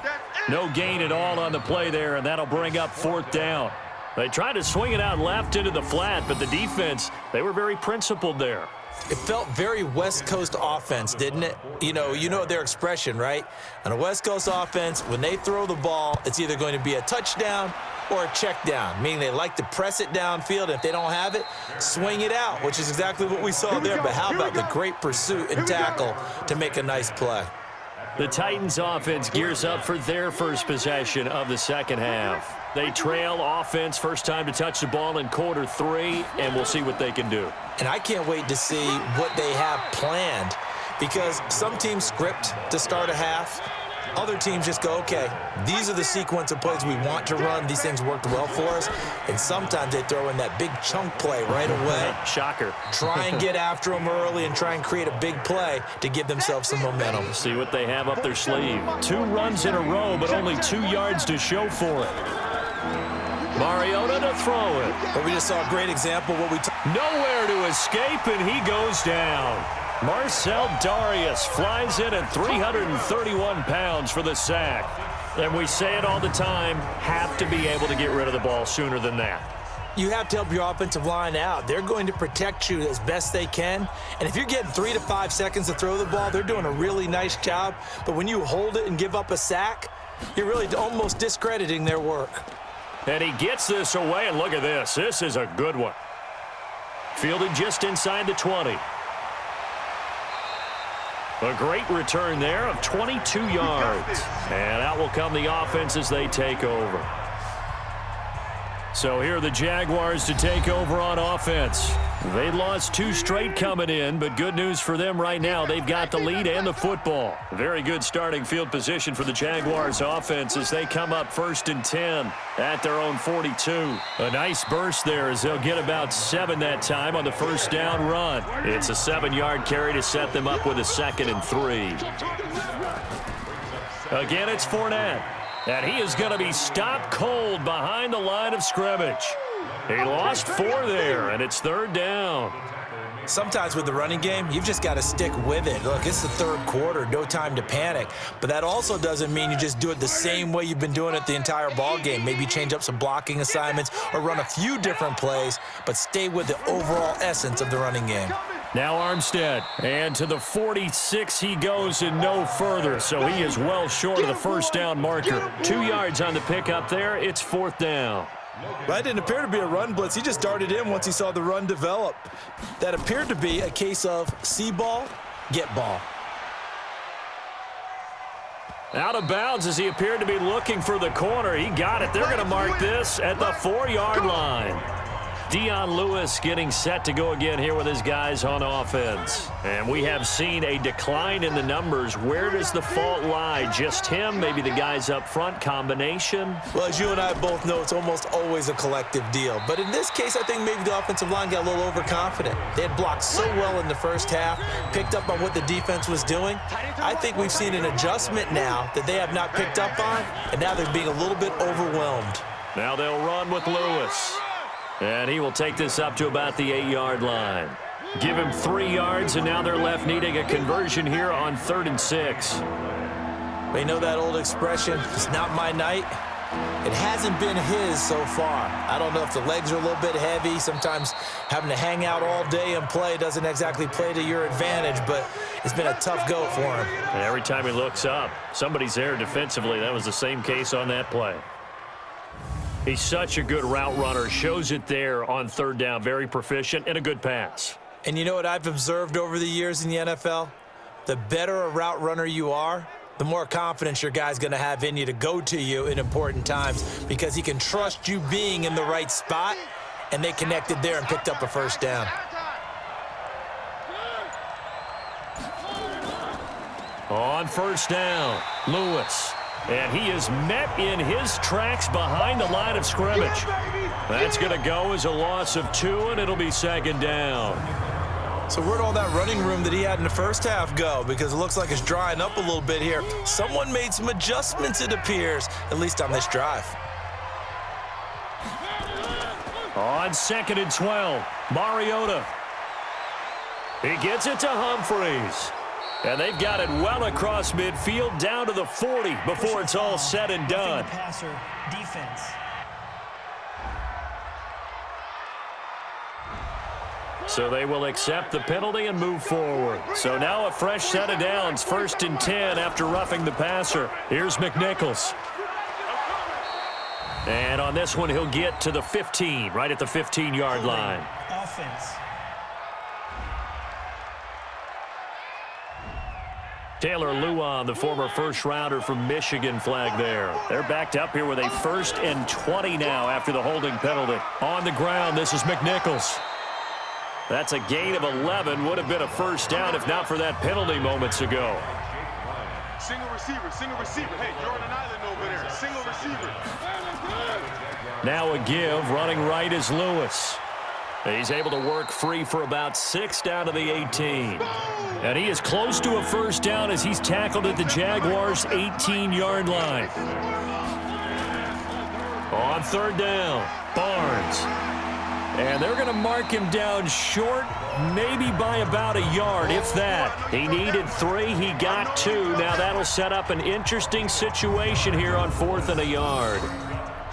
No gain at all on the play there, and that'll bring up 4th down. They tried to swing it out left into the flat, but the defense, they were very principled there. It felt very West Coast offense, didn't it? You know their expression, right? On a West Coast offense, when they throw the ball, it's either going to be a touchdown or a check down, meaning they like to press it downfield. If they don't have it, swing it out, which is exactly what we saw there. But how about the great pursuit and tackle to make a nice play? The Titans offense gears up for their first possession of the second half. They trail offense, first time to touch the ball in quarter 3, and we'll see what they can do. And I can't wait to see what they have planned, because some teams script to start a half. Other teams just go, okay, these are the sequence of plays we want to run. These things worked well for us. And sometimes they throw in that big chunk play right away. Shocker. Try and get after them early and try and create a big play to give themselves some momentum. See what they have up their sleeve. 2 runs in a row, but only 2 yards to show for it. Mariota to throw it. But we just saw a great example of what we Nowhere to escape, and he goes down. Marcel Darius flies in at 331 pounds for the sack. And we say it all the time, have to be able to get rid of the ball sooner than that. You have to help your offensive line out. They're going to protect you as best they can. And if you're getting 3 to 5 seconds to throw the ball, they're doing a really nice job. But when you hold it and give up a sack, you're really almost discrediting their work. And he gets this away, and look at this. This is a good one. Fielded just inside the 20. A great return there of 22 yards. And out will come the offense as they take over. So here are the Jaguars to take over on offense. They lost 2 straight coming in, but good news for them right now. They've got the lead and the football. Very good starting field position for the Jaguars offense as they come up 1st and 10 at their own 42. A nice burst there as they'll get about 7 that time on the first down run. It's a 7-yard carry to set them up with a 2nd and 3. Again, it's Fournette. And he is going to be stopped cold behind the line of scrimmage. He lost 4 there, and it's 3rd down. Sometimes with the running game, you've just got to stick with it. Look, it's the 3rd quarter, no time to panic. But that also doesn't mean you just do it the same way you've been doing it the entire ball game. Maybe change up some blocking assignments or run a few different plays, but stay with the overall essence of the running game. Now Armstead, and to the 46 he goes and no further, so he is well short of the first down marker. 2 yards on the pickup there. It's 4th down. That didn't appear to be a run blitz. He just darted in once he saw the run develop. That appeared to be a case of see ball, get ball. Out of bounds as he appeared to be looking for the corner. He got it. They're going to mark this at the 4-yard line. Dion Lewis getting set to go again here with his guys on offense. And we have seen a decline in the numbers. Where does the fault lie? Just him? Maybe the guys up front? Combination? Well, as you and I both know, it's almost always a collective deal. But in this case, I think maybe the offensive line got a little overconfident. They had blocked so well in the first half, picked up on what the defense was doing. I think we've seen an adjustment now that they have not picked up on, and now they're being a little bit overwhelmed. Now they'll run with Lewis. And he will take this up to about the 8-yard line. Give him 3 yards, and now they're left needing a conversion here on 3rd and 6. We know that old expression, it's not my night. It hasn't been his so far. I don't know if the legs are a little bit heavy. Sometimes having to hang out all day and play doesn't exactly play to your advantage, but it's been a tough go for him. And every time he looks up, somebody's there defensively. That was the same case on that play. He's such a good route runner. Shows it there on 3rd down. Very proficient and a good pass. And you know what I've observed over the years in the NFL? The better a route runner you are, the more confidence your guy's going to have in you to go to you in important times because he can trust you being in the right spot, and they connected there and picked up a first down. On 1st down, Lewis. And he is met in his tracks behind the line of scrimmage. That's going to go as a loss of 2, and it'll be 2nd down. So where'd all that running room that he had in the first half go? Because it looks like it's drying up a little bit here. Someone made some adjustments, it appears, at least on this drive. On 2nd and 12, Mariota. He gets it to Humphreys. And they've got it well across midfield down to the 40 before it's all said and done. Passer defense. So they will accept the penalty and move forward. So now a fresh set of downs, 1st and 10 after roughing the passer. Here's McNichols. And on this one, he'll get to the 15, right at the 15-yard line. Offense. Taylor Lewan, the former first-rounder from Michigan, flag there. They're backed up here with a 1st and 20 now after the holding penalty. On the ground, this is McNichols. That's a gain of 11. Would have been a first down if not for that penalty moments ago. Single receiver, single receiver. Hey, you're on an island over there. Single receiver. Now a give. Running right is Lewis. He's able to work free for about 6 down to the 18. And he is close to a first down as he's tackled at the Jaguars' 18-yard line. On third down, Barnes. And they're going to mark him down short, maybe by about a yard, if that. He needed 3. He got 2. Now that'll set up an interesting situation here on 4th and a yard.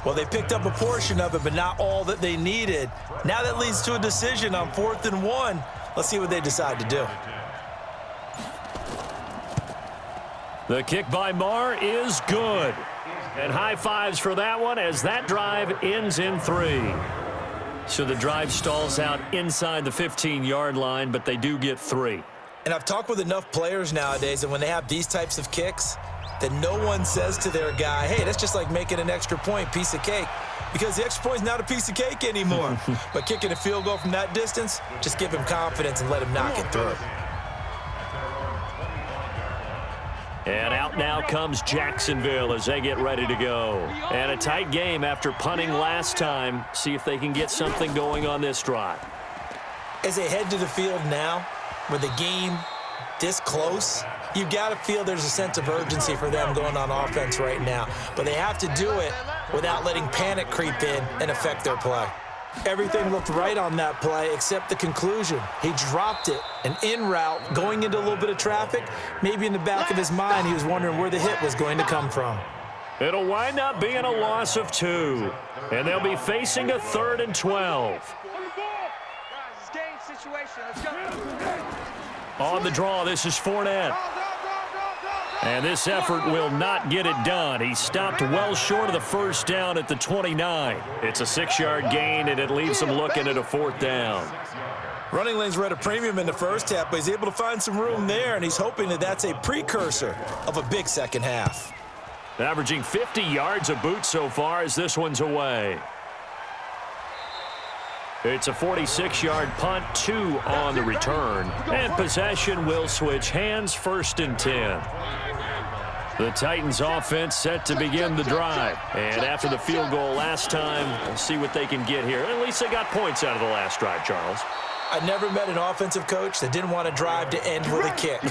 Well, they picked up a portion of it, but not all that they needed. Now that leads to a decision on 4th and 1. Let's see what they decide to do. The kick by Marr is good. And high fives for that one as that drive ends in 3. So the drive stalls out inside the 15-yard line, but they do get 3. And I've talked with enough players nowadays, and when they have these types of kicks, that no one says to their guy, hey, that's just like making an extra point, piece of cake. Because the extra point is not a piece of cake anymore. But kicking a field goal from that distance, just give him confidence and let him knock it through. And out now comes Jacksonville as they get ready to go. And a tight game after punting last time. See if they can get something going on this drive. As they head to the field now, with the game this close, you've got to feel there's a sense of urgency for them going on offense right now. But they have to do it without letting panic creep in and affect their play. Everything looked right on that play except the conclusion. He dropped it, an in route, going into a little bit of traffic. Maybe in the back of his mind, he was wondering where the hit was going to come from. It'll wind up being a loss of 2. And they'll be facing a 3rd and 12. On the draw, this is Fournette. And this effort will not get it done. He stopped well short of the first down at the 29. It's a 6-yard gain, and it leaves him looking at a 4th down. Running lanes were at a premium in the first half, but he's able to find some room there, and he's hoping that that's a precursor of a big second half. Averaging 50 yards a boot so far as this one's away. It's a 46-yard punt, 2 on the return. And possession will switch hands, 1st and 10. The Titans offense set to begin the drive. And after the field goal last time, we'll see what they can get here. At least they got points out of the last drive, Charles. I never met an offensive coach that didn't want to drive to end with a kick.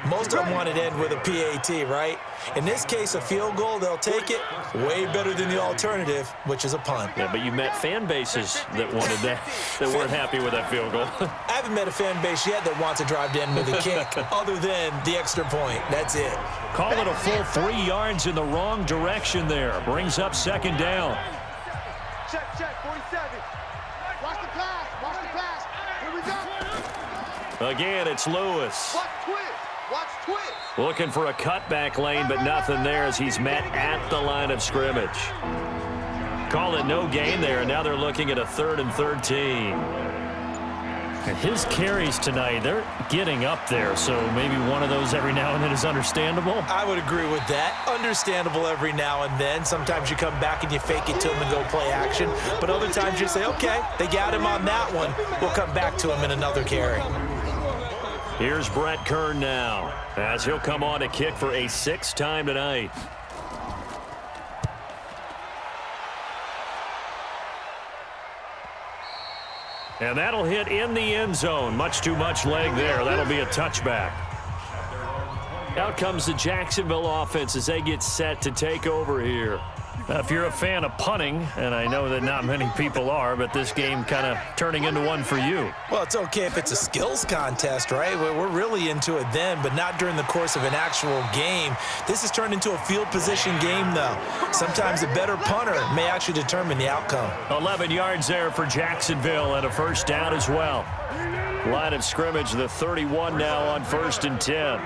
Most of them wanted to end with a PAT, right? In this case, a field goal, they'll take it. Way better than the alternative, which is a punt. Yeah, but you met fan bases that wanted that, that weren't happy with that field goal. I haven't met a fan base yet that wants to drive to end with a kick, other than the extra point. That's it. Call it a full 3 yards in the wrong direction there. Brings up 2nd down. Check, 47. Watch the pass, watch the pass. Here we go. Again, it's Lewis. Watch twist, watch twist. Looking for a cutback lane, but nothing there as he's met at the line of scrimmage. Call it no gain there, and now they're looking at a 3rd and 13. And his carries tonight, they're getting up there, so maybe one of those every now and then is understandable. I would agree with that. Understandable every now and then. Sometimes you come back and you fake it to him and go play action. But other times you say, okay, they got him on that one. We'll come back to him in another carry. Here's Brett Kern now, as he'll come on to kick for a 6th time tonight. And that'll hit in the end zone. Much too much leg there. That'll be a touchback. Out comes the Jacksonville offense as they get set to take over here. Now, if you're a fan of punting, and I know that not many people are, but this game kind of turning into one for you. Well, it's okay if it's a skills contest, right? We're really into it then, but not during the course of an actual game. This has turned into a field position game, though. Sometimes a better punter may actually determine the outcome. 11 yards there for Jacksonville and a 1st down as well. Line of scrimmage, the 31 now on 1st and 10.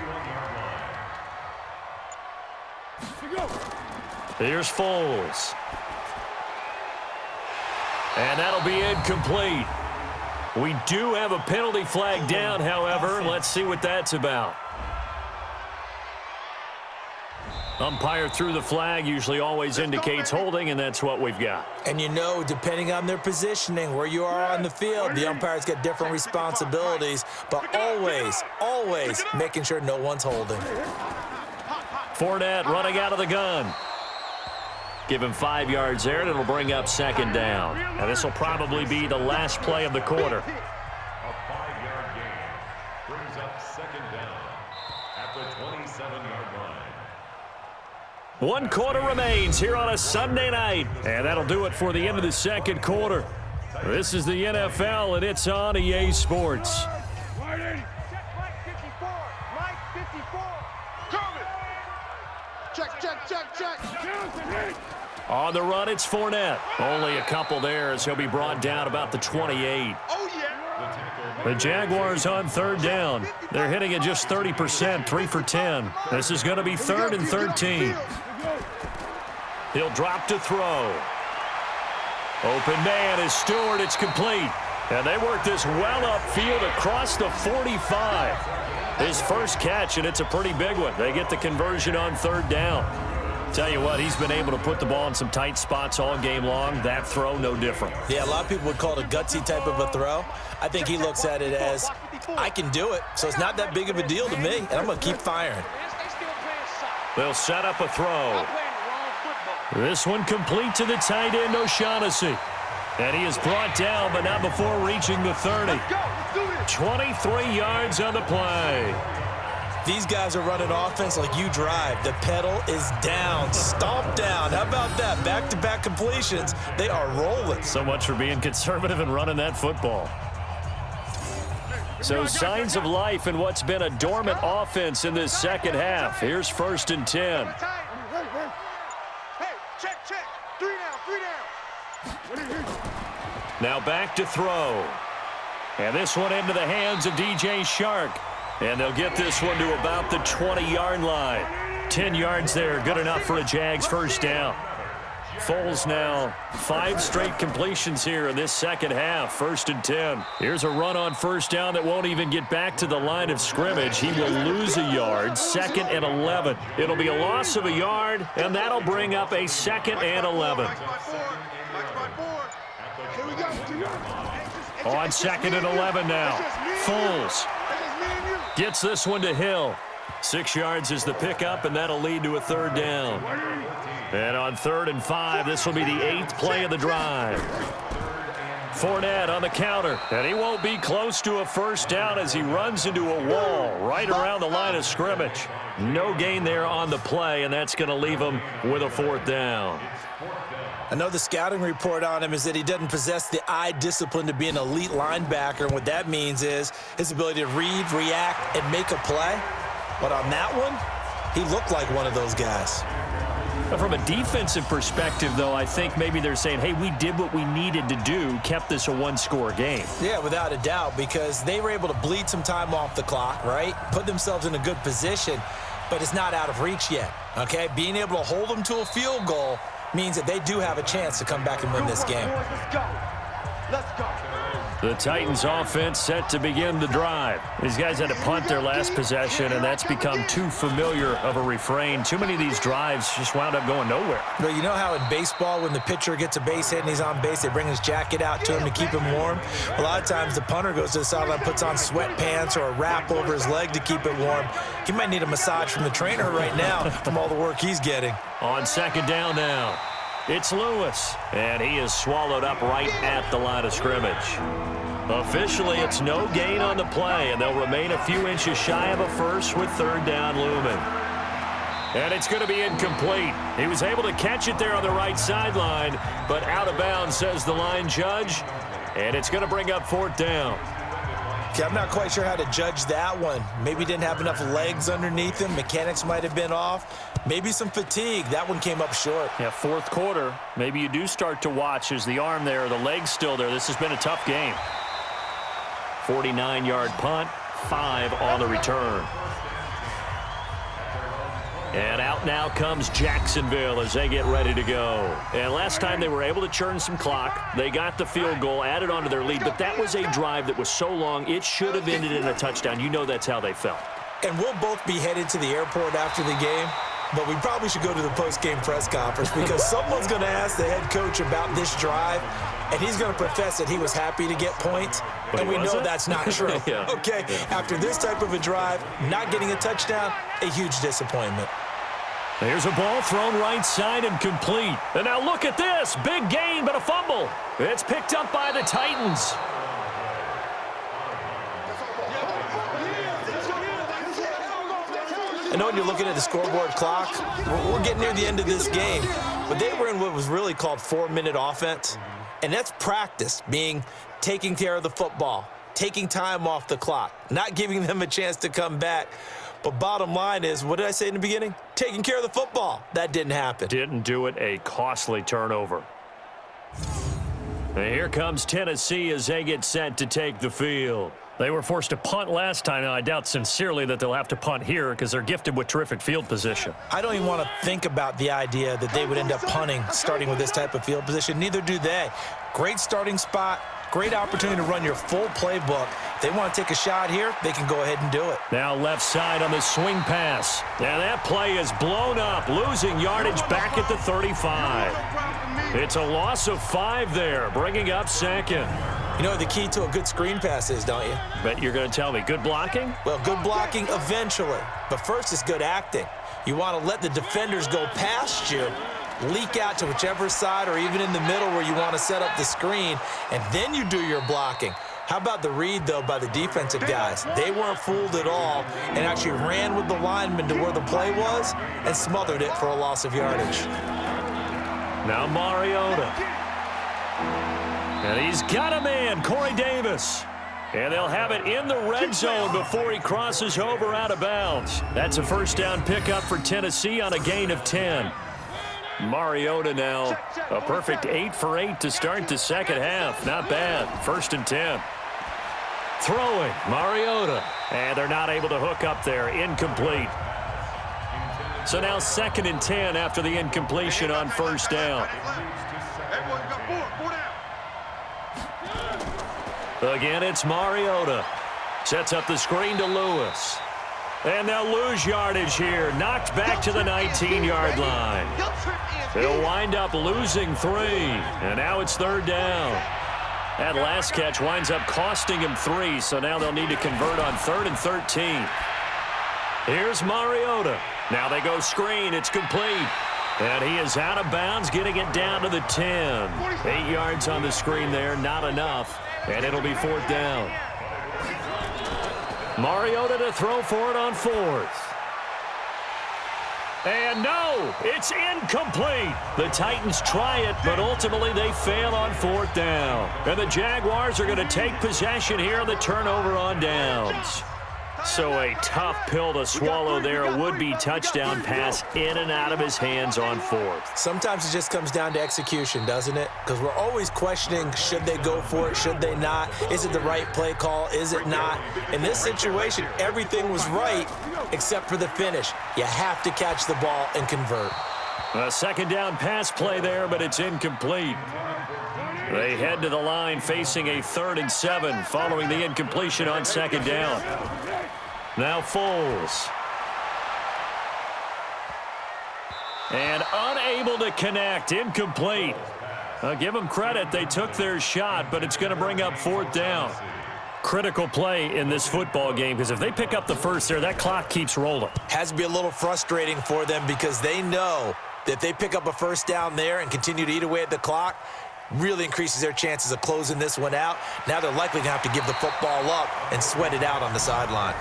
Here's Foles. And that'll be incomplete. We do have a penalty flag down, however. Let's see what that's about. Umpire threw the flag, usually always indicates holding, and that's what we've got. And you know, depending on their positioning, where you are on the field, the umpires get different responsibilities, but always, always making sure no one's holding. Fournette running out of the gun. Give him 5 yards there, and it'll bring up second down. And this will probably be the last play of the quarter. A 5-yard gain brings up second down at the 27-yard line. 1 quarter remains here on a Sunday night. And that'll do it for the end of the second quarter. This is the NFL, and it's on EA Sports. On the run, it's Fournette. Only a couple there as he'll be brought down about the 28. The Jaguars on third down. They're hitting at just 30%, 3 for 10. This is going to be 3rd and 13. He'll drop to throw. Open man is Stewart. It's complete. And they work this well upfield across the 45. His first catch, and it's a pretty big one. They get the conversion on third down. Tell you what, he's been able to put the ball in some tight spots all game long. That throw, no different. Yeah, a lot of people would call it a gutsy type of a throw. I think he looks at it as, I can do it, so it's not that big of a deal to me, and I'm going to keep firing. They'll set up a throw. This one complete to the tight end, O'Shaughnessy. And he is brought down, but not before reaching the 30. 23 yards on the play. These guys are running offense like you drive. The pedal is down, stomp down. How about that? Back-to-back completions. They are rolling. So much for being conservative and running that football. So signs of life in what's been a dormant offense in this second half. Here's 1st and 10. Hey, check. 3 down. Now back to throw. And this one into the hands of DJ Shark. And they'll get this one to about the 20-yard line. 10 yards there, good enough for a Jags first down. Foles now 5 straight completions here in this second half. 1st and 10. Here's a run on first down that won't even get back to the line of scrimmage. He will lose a yard. 2nd and 11. It'll be a loss of a yard, and that'll bring up a 2nd and 11. On 2nd and 11 now. Foles gets this one to Hill. 6 yards is the pickup, and that'll lead to a 3rd down. And on 3rd and 5, this will be the 8th play of the drive. Fournette on the counter, and he won't be close to a first down as he runs into a wall right around the line of scrimmage. No gain there on the play, and that's going to leave him with a 4th down. I know the scouting report on him is that he doesn't possess the eye discipline to be an elite linebacker, and what that means is his ability to read, react, and make a play. But on that one, he looked like one of those guys. From a defensive perspective, though, I think maybe they're saying, hey, we did what we needed to do, kept this a 1-score game. Yeah, without a doubt, because they were able to bleed some time off the clock, right? Put themselves in a good position, but it's not out of reach yet, okay? Being able to hold them to a field goal means that they do have a chance to come back and win this game. Let's go. The Titans offense set to begin the drive. These guys had to punt their last possession, and that's become too familiar of a refrain. Too many of these drives just wound up going nowhere. But you know how in baseball, when the pitcher gets a base hit and he's on base, they bring his jacket out to him to keep him warm? A lot of times the punter goes to the sideline, puts on sweatpants or a wrap over his leg to keep it warm. He might need a massage from the trainer right now from all the work he's getting. On 2nd down now, it's Lewis, and he is swallowed up right at the line of scrimmage. Officially, it's no gain on the play, and they'll remain a few inches shy of a first with 3rd down looming. And it's going to be incomplete. He was able to catch it there on the right sideline, but out of bounds, says the line judge, and it's going to bring up 4th down. Okay, I'm not quite sure how to judge that one. Maybe didn't have enough legs underneath him. Mechanics might have been off. Maybe some fatigue. That one came up short. Yeah, 4th quarter. Maybe you do start to watch. Is the arm there, the leg's still there? This has been a tough game. 49-yard punt, 5 on the return. And out now comes Jacksonville as they get ready to go. And last time they were able to churn some clock. They got the field goal, added on to their lead, but that was a drive that was so long, it should have ended in a touchdown. You know that's how they felt. And we'll both be headed to the airport after the game, but we probably should go to the post-game press conference because someone's going to ask the head coach about this drive, and he's going to profess that he was happy to get points, but and we know that's not true. Yeah. Okay, after this type of a drive, not getting a touchdown, a huge disappointment. Here's a ball thrown right side and complete. And now look at this. Big gain, but a fumble. It's picked up by the Titans. I know when you're looking at the scoreboard clock, we're getting near the end of this game, but they were in what was really called 4-minute offense, and that's practice, being taking care of the football, taking time off the clock, not giving them a chance to come back. But bottom line is, what did I say in the beginning? Taking care of the football. That didn't happen. Didn't do it, a costly turnover. And here comes Tennessee as they get set to take the field. They were forced to punt last time. Now, I doubt sincerely that they'll have to punt here because they're gifted with terrific field position. I don't even want to think about the idea that they would end up punting starting with this type of field position. Neither do they. Great starting spot, great opportunity to run your full playbook. If they want to take a shot here, they can go ahead and do it. Now left side on the swing pass. And that play is blown up, losing yardage back at the 35. It's a loss of 5 there, bringing up second. You know what the key to a good screen pass is, don't you? Bet you're going to tell me. Good blocking? Well, good blocking eventually. But first is good acting. You want to let the defenders go past you, leak out to whichever side or even in the middle where you want to set up the screen, and then you do your blocking. How about the read, though, by the defensive guys? They weren't fooled at all and actually ran with the lineman to where the play was and smothered it for a loss of yardage. Now Mariota. And he's got a man, Corey Davis. And they'll have it in the red zone before he crosses over out of bounds. That's a first down pickup for Tennessee on a gain of 10. Mariota now, a perfect 8 for 8 to start the second half. Not bad. 1st and 10. Throwing, Mariota. And they're not able to hook up there. Incomplete. So now 2nd and 10 after the incompletion on first down. Again, it's Mariota. Sets up the screen to Lewis. And they'll lose yardage here. Knocked back to the 19-yard line. They'll wind up losing 3. And now it's 3rd down. That last catch winds up costing him 3, so now they'll need to convert on 3rd and 13. Here's Mariota. Now they go screen. It's complete. And he is out of bounds, getting it down to the 10. 8 yards on the screen there, not enough. And it'll be 4th down. Mariota to throw for it on 4th. And no, it's incomplete. The Titans try it, but ultimately they fail on 4th down. And the Jaguars are going to take possession here on the turnover on downs. So a tough pill to swallow there. A would-be touchdown pass in and out of his hands on 4th. Sometimes it just comes down to execution, doesn't it? Because we're always questioning, should they go for it, should they not? Is it the right play call, is it not? In this situation, everything was right except for the finish. You have to catch the ball and convert. A 2nd down pass play there, but it's incomplete. They head to the line facing a 3rd and 7 following the incompletion on 2nd down. Now Foles. And unable to connect. Incomplete. I'll give them credit. They took their shot, but it's going to bring up 4th down. Critical play in this football game because if they pick up the first there, that clock keeps rolling. Has to be a little frustrating for them because they know that if they pick up a first down there and continue to eat away at the clock, really increases their chances of closing this one out. Now they're likely going to have to give the football up and sweat it out on the sideline.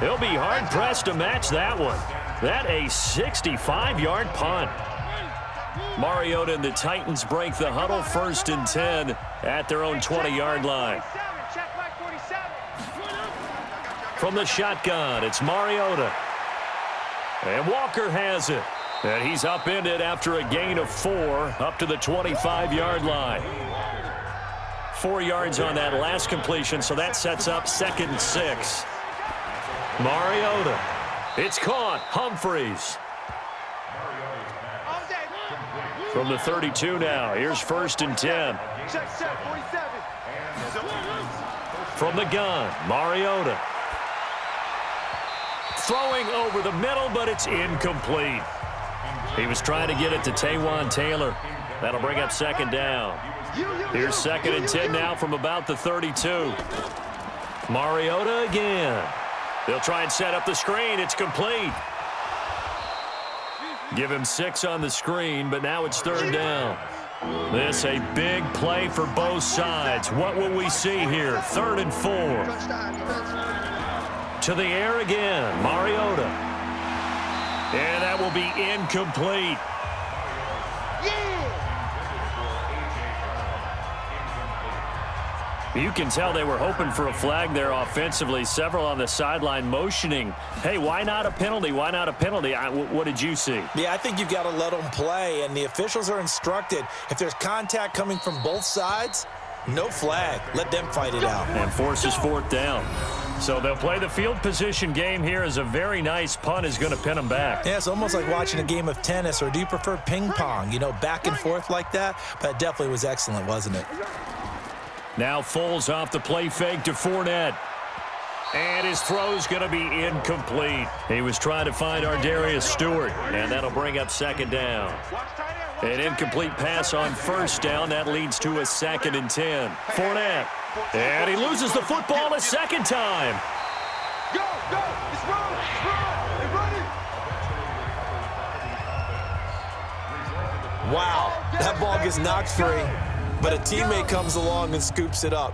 He'll be hard-pressed to match that one. That a 65-yard punt. Mariota and the Titans break the huddle, 1st and 10 at their own 20-yard line. From the shotgun, it's Mariota. And Walker has it. And he's upended after a gain of 4 up to the 25-yard line. 4 yards on that last completion, so that sets up 2nd and 6. Mariota. It's caught. Humphreys. From the 32 now. Here's 1st and 10. From the gun, Mariota. Throwing over the middle, but it's incomplete. He was trying to get it to Taywan Taylor. That'll bring up 2nd down. Here's 2nd and 10 now from about the 32. Mariota again. They'll try and set up the screen. It's complete. Give him 6 on the screen, but now it's 3rd down. This a big play for both sides. What will we see here? 3rd and 4. To the air again, Mariota. And that will be incomplete. You can tell they were hoping for a flag there offensively. Several on the sideline motioning, hey, why not a penalty? Why not a penalty? What did you see? Yeah, I think you've got to let them play, and the officials are instructed, if there's contact coming from both sides, no flag. Let them fight it out. And forces 4th down. So they'll play the field position game here as a very nice punt is going to pin them back. Yeah, it's almost like watching a game of tennis, or do you prefer ping pong? You know, back and forth like that? But it definitely was excellent, wasn't it? Now Foles off the play fake to Fournette. And his throw's going to be incomplete. He was trying to find Ardarius Stewart, and that'll bring up 2nd down. An incomplete pass on 1st down. That leads to a 2nd and 10. Fournette. And he loses the football a 2nd time. Go, go, it's run, they're running. Wow, that ball gets knocked free, but a teammate comes along and scoops it up.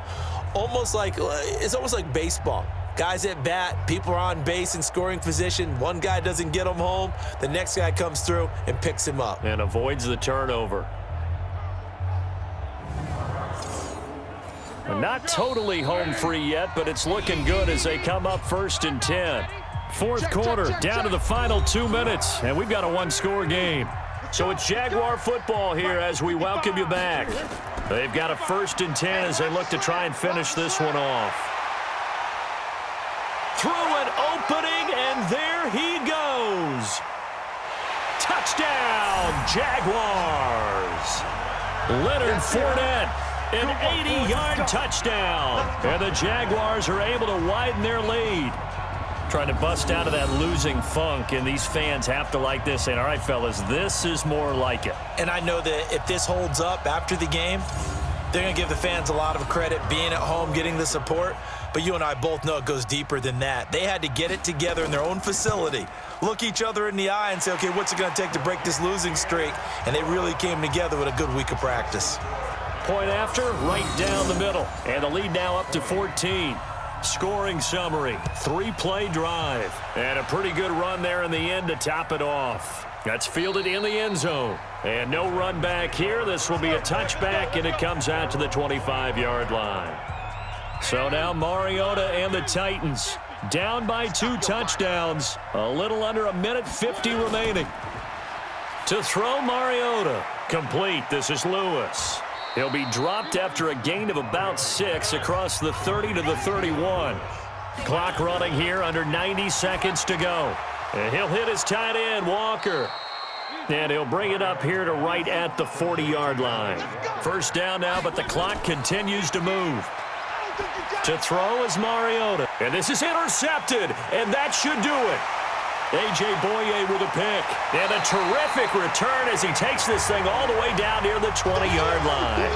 It's almost like baseball. Guys at bat, people are on base in scoring position. One guy doesn't get him home. The next guy comes through and picks him up. And avoids the turnover. Not totally home free yet, but it's looking good as they come up 1st and 10. 4th quarter, down to the final 2 minutes, and we've got a 1-score game. So it's Jaguar football here as we welcome you back. They've got a 1st and 10 as they look to try and finish this one off. Through an opening, and there he goes. Touchdown, Jaguars. Leonard Fournette, an 80-yard touchdown. And the Jaguars are able to widen their lead. Trying to bust out of that losing funk, and these fans have to like this, saying, all right, fellas, this is more like it. And I know that if this holds up after the game, they're going to give the fans a lot of credit being at home, getting the support. But you and I both know it goes deeper than that. They had to get it together in their own facility, look each other in the eye and say, okay, what's it going to take to break this losing streak? And they really came together with a good week of practice. Point after, right down the middle. And the lead now up to 14. Scoring summary, 3-play drive. And a pretty good run there in the end to top it off. That's fielded in the end zone. And no run back here. This will be a touchback, and it comes out to the 25-yard line. So now Mariota and the Titans down by 2 touchdowns. A little under 1:50 remaining. To throw, Mariota. Complete. This is Lewis. He'll be dropped after a gain of about 6 across the 30 to the 31. Clock running here, under 90 seconds to go. And he'll hit his tight end, Walker. And he'll bring it up here to right at the 40-yard line. 1st down now, but the clock continues to move. To throw is Mariota. And this is intercepted, and that should do it. A.J. Boye with a pick. And a terrific return as he takes this thing all the way down near the 20-yard line.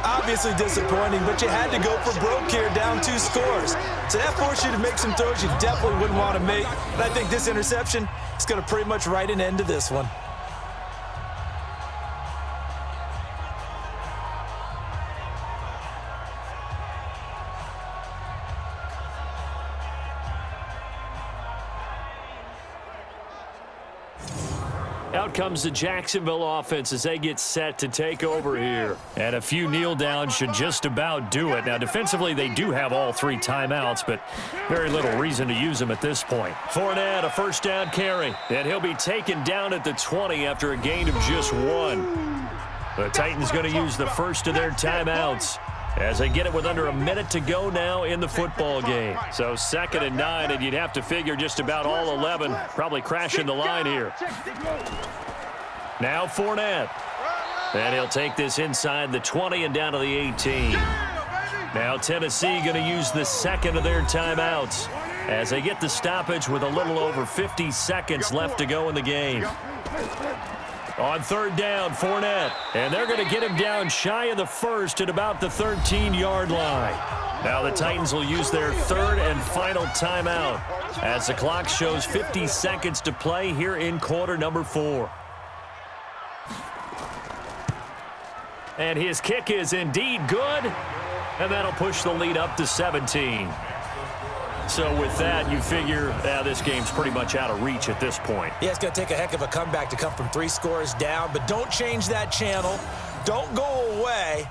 Obviously disappointing, but you had to go for broke here, down 2 scores. So that forced you to make some throws you definitely wouldn't want to make. And I think this interception is going to pretty much write an end to this one. Out comes the Jacksonville offense as they get set to take over here. And a few kneel downs should just about do it. Now, defensively, they do have all 3 timeouts, but very little reason to use them at this point. Fournette, a 1st down carry. And he'll be taken down at the 20 after a gain of just 1. The Titans going to use the first of their timeouts as they get it with under a minute to go now in the football game. So 2nd and 9, and you'd have to figure just about all 11 probably crashing the line here. Now Fournette. And he'll take this inside the 20 and down to the 18. Now Tennessee going to use the 2nd of their timeouts as they get the stoppage with a little over 50 seconds left to go in the game. On 3rd down, Fournette. And they're going to get him down shy of the 1st at about the 13-yard line. Now the Titans will use their third and final timeout as the clock shows 50 seconds to play here in quarter number 4. And his kick is indeed good, and that'll push the lead up to 17. So with that, you figure this game's pretty much out of reach at this point. Yeah, it's going to take a heck of a comeback to come from 3 scores down, but don't change that channel. Don't go away.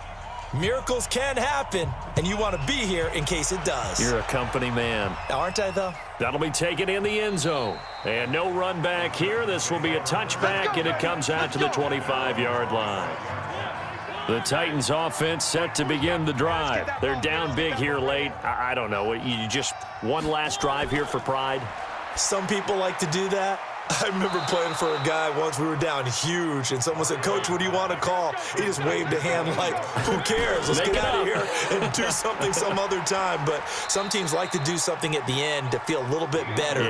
Miracles can happen, and you want to be here in case it does. You're a company man. Aren't I, though? That'll be taken in the end zone. And no run back here. This will be a touchback, and it comes out to the 25-yard line. The Titans offense set to begin the drive. They're down big here late. I don't know. You just one last drive here for pride? Some people like to do that. I remember playing for a guy once. We were down huge, and someone said, "Coach, what do you want to call?" He just waved a hand like, who cares? Let's get out of here and do something some other time. But some teams like to do something at the end to feel a little bit better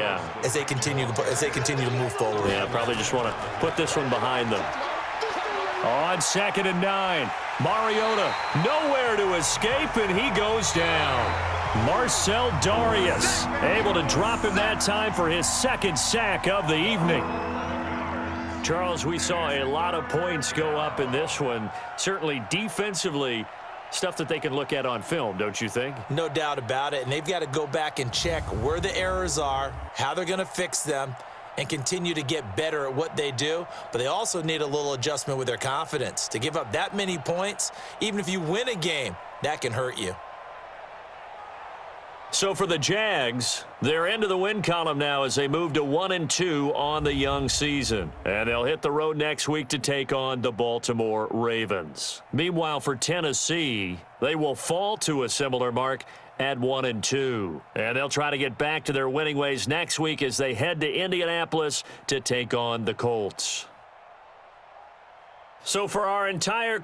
as they continue to move forward. Yeah, probably just want to put this one behind them. On 2nd and 9, Mariota nowhere to escape, and he goes down. Marcel Darius able to drop him that time for his 2nd sack of the evening. Charles, we saw a lot of points go up in this one. Certainly defensively, stuff that they can look at on film, don't you think? No doubt about it, and they've got to go back and check where the errors are, how they're going to fix them, and continue to get better at what they do. But they also need a little adjustment with their confidence. To give up that many points, even if you win a game, that can hurt you. So for the Jags, they're into the win column now as they move to 1-2 on the young season. And they'll hit the road next week to take on the Baltimore Ravens. Meanwhile, for Tennessee, they will fall to a similar mark at 1-2. And they'll try to get back to their winning ways next week as they head to Indianapolis to take on the Colts. So for our entire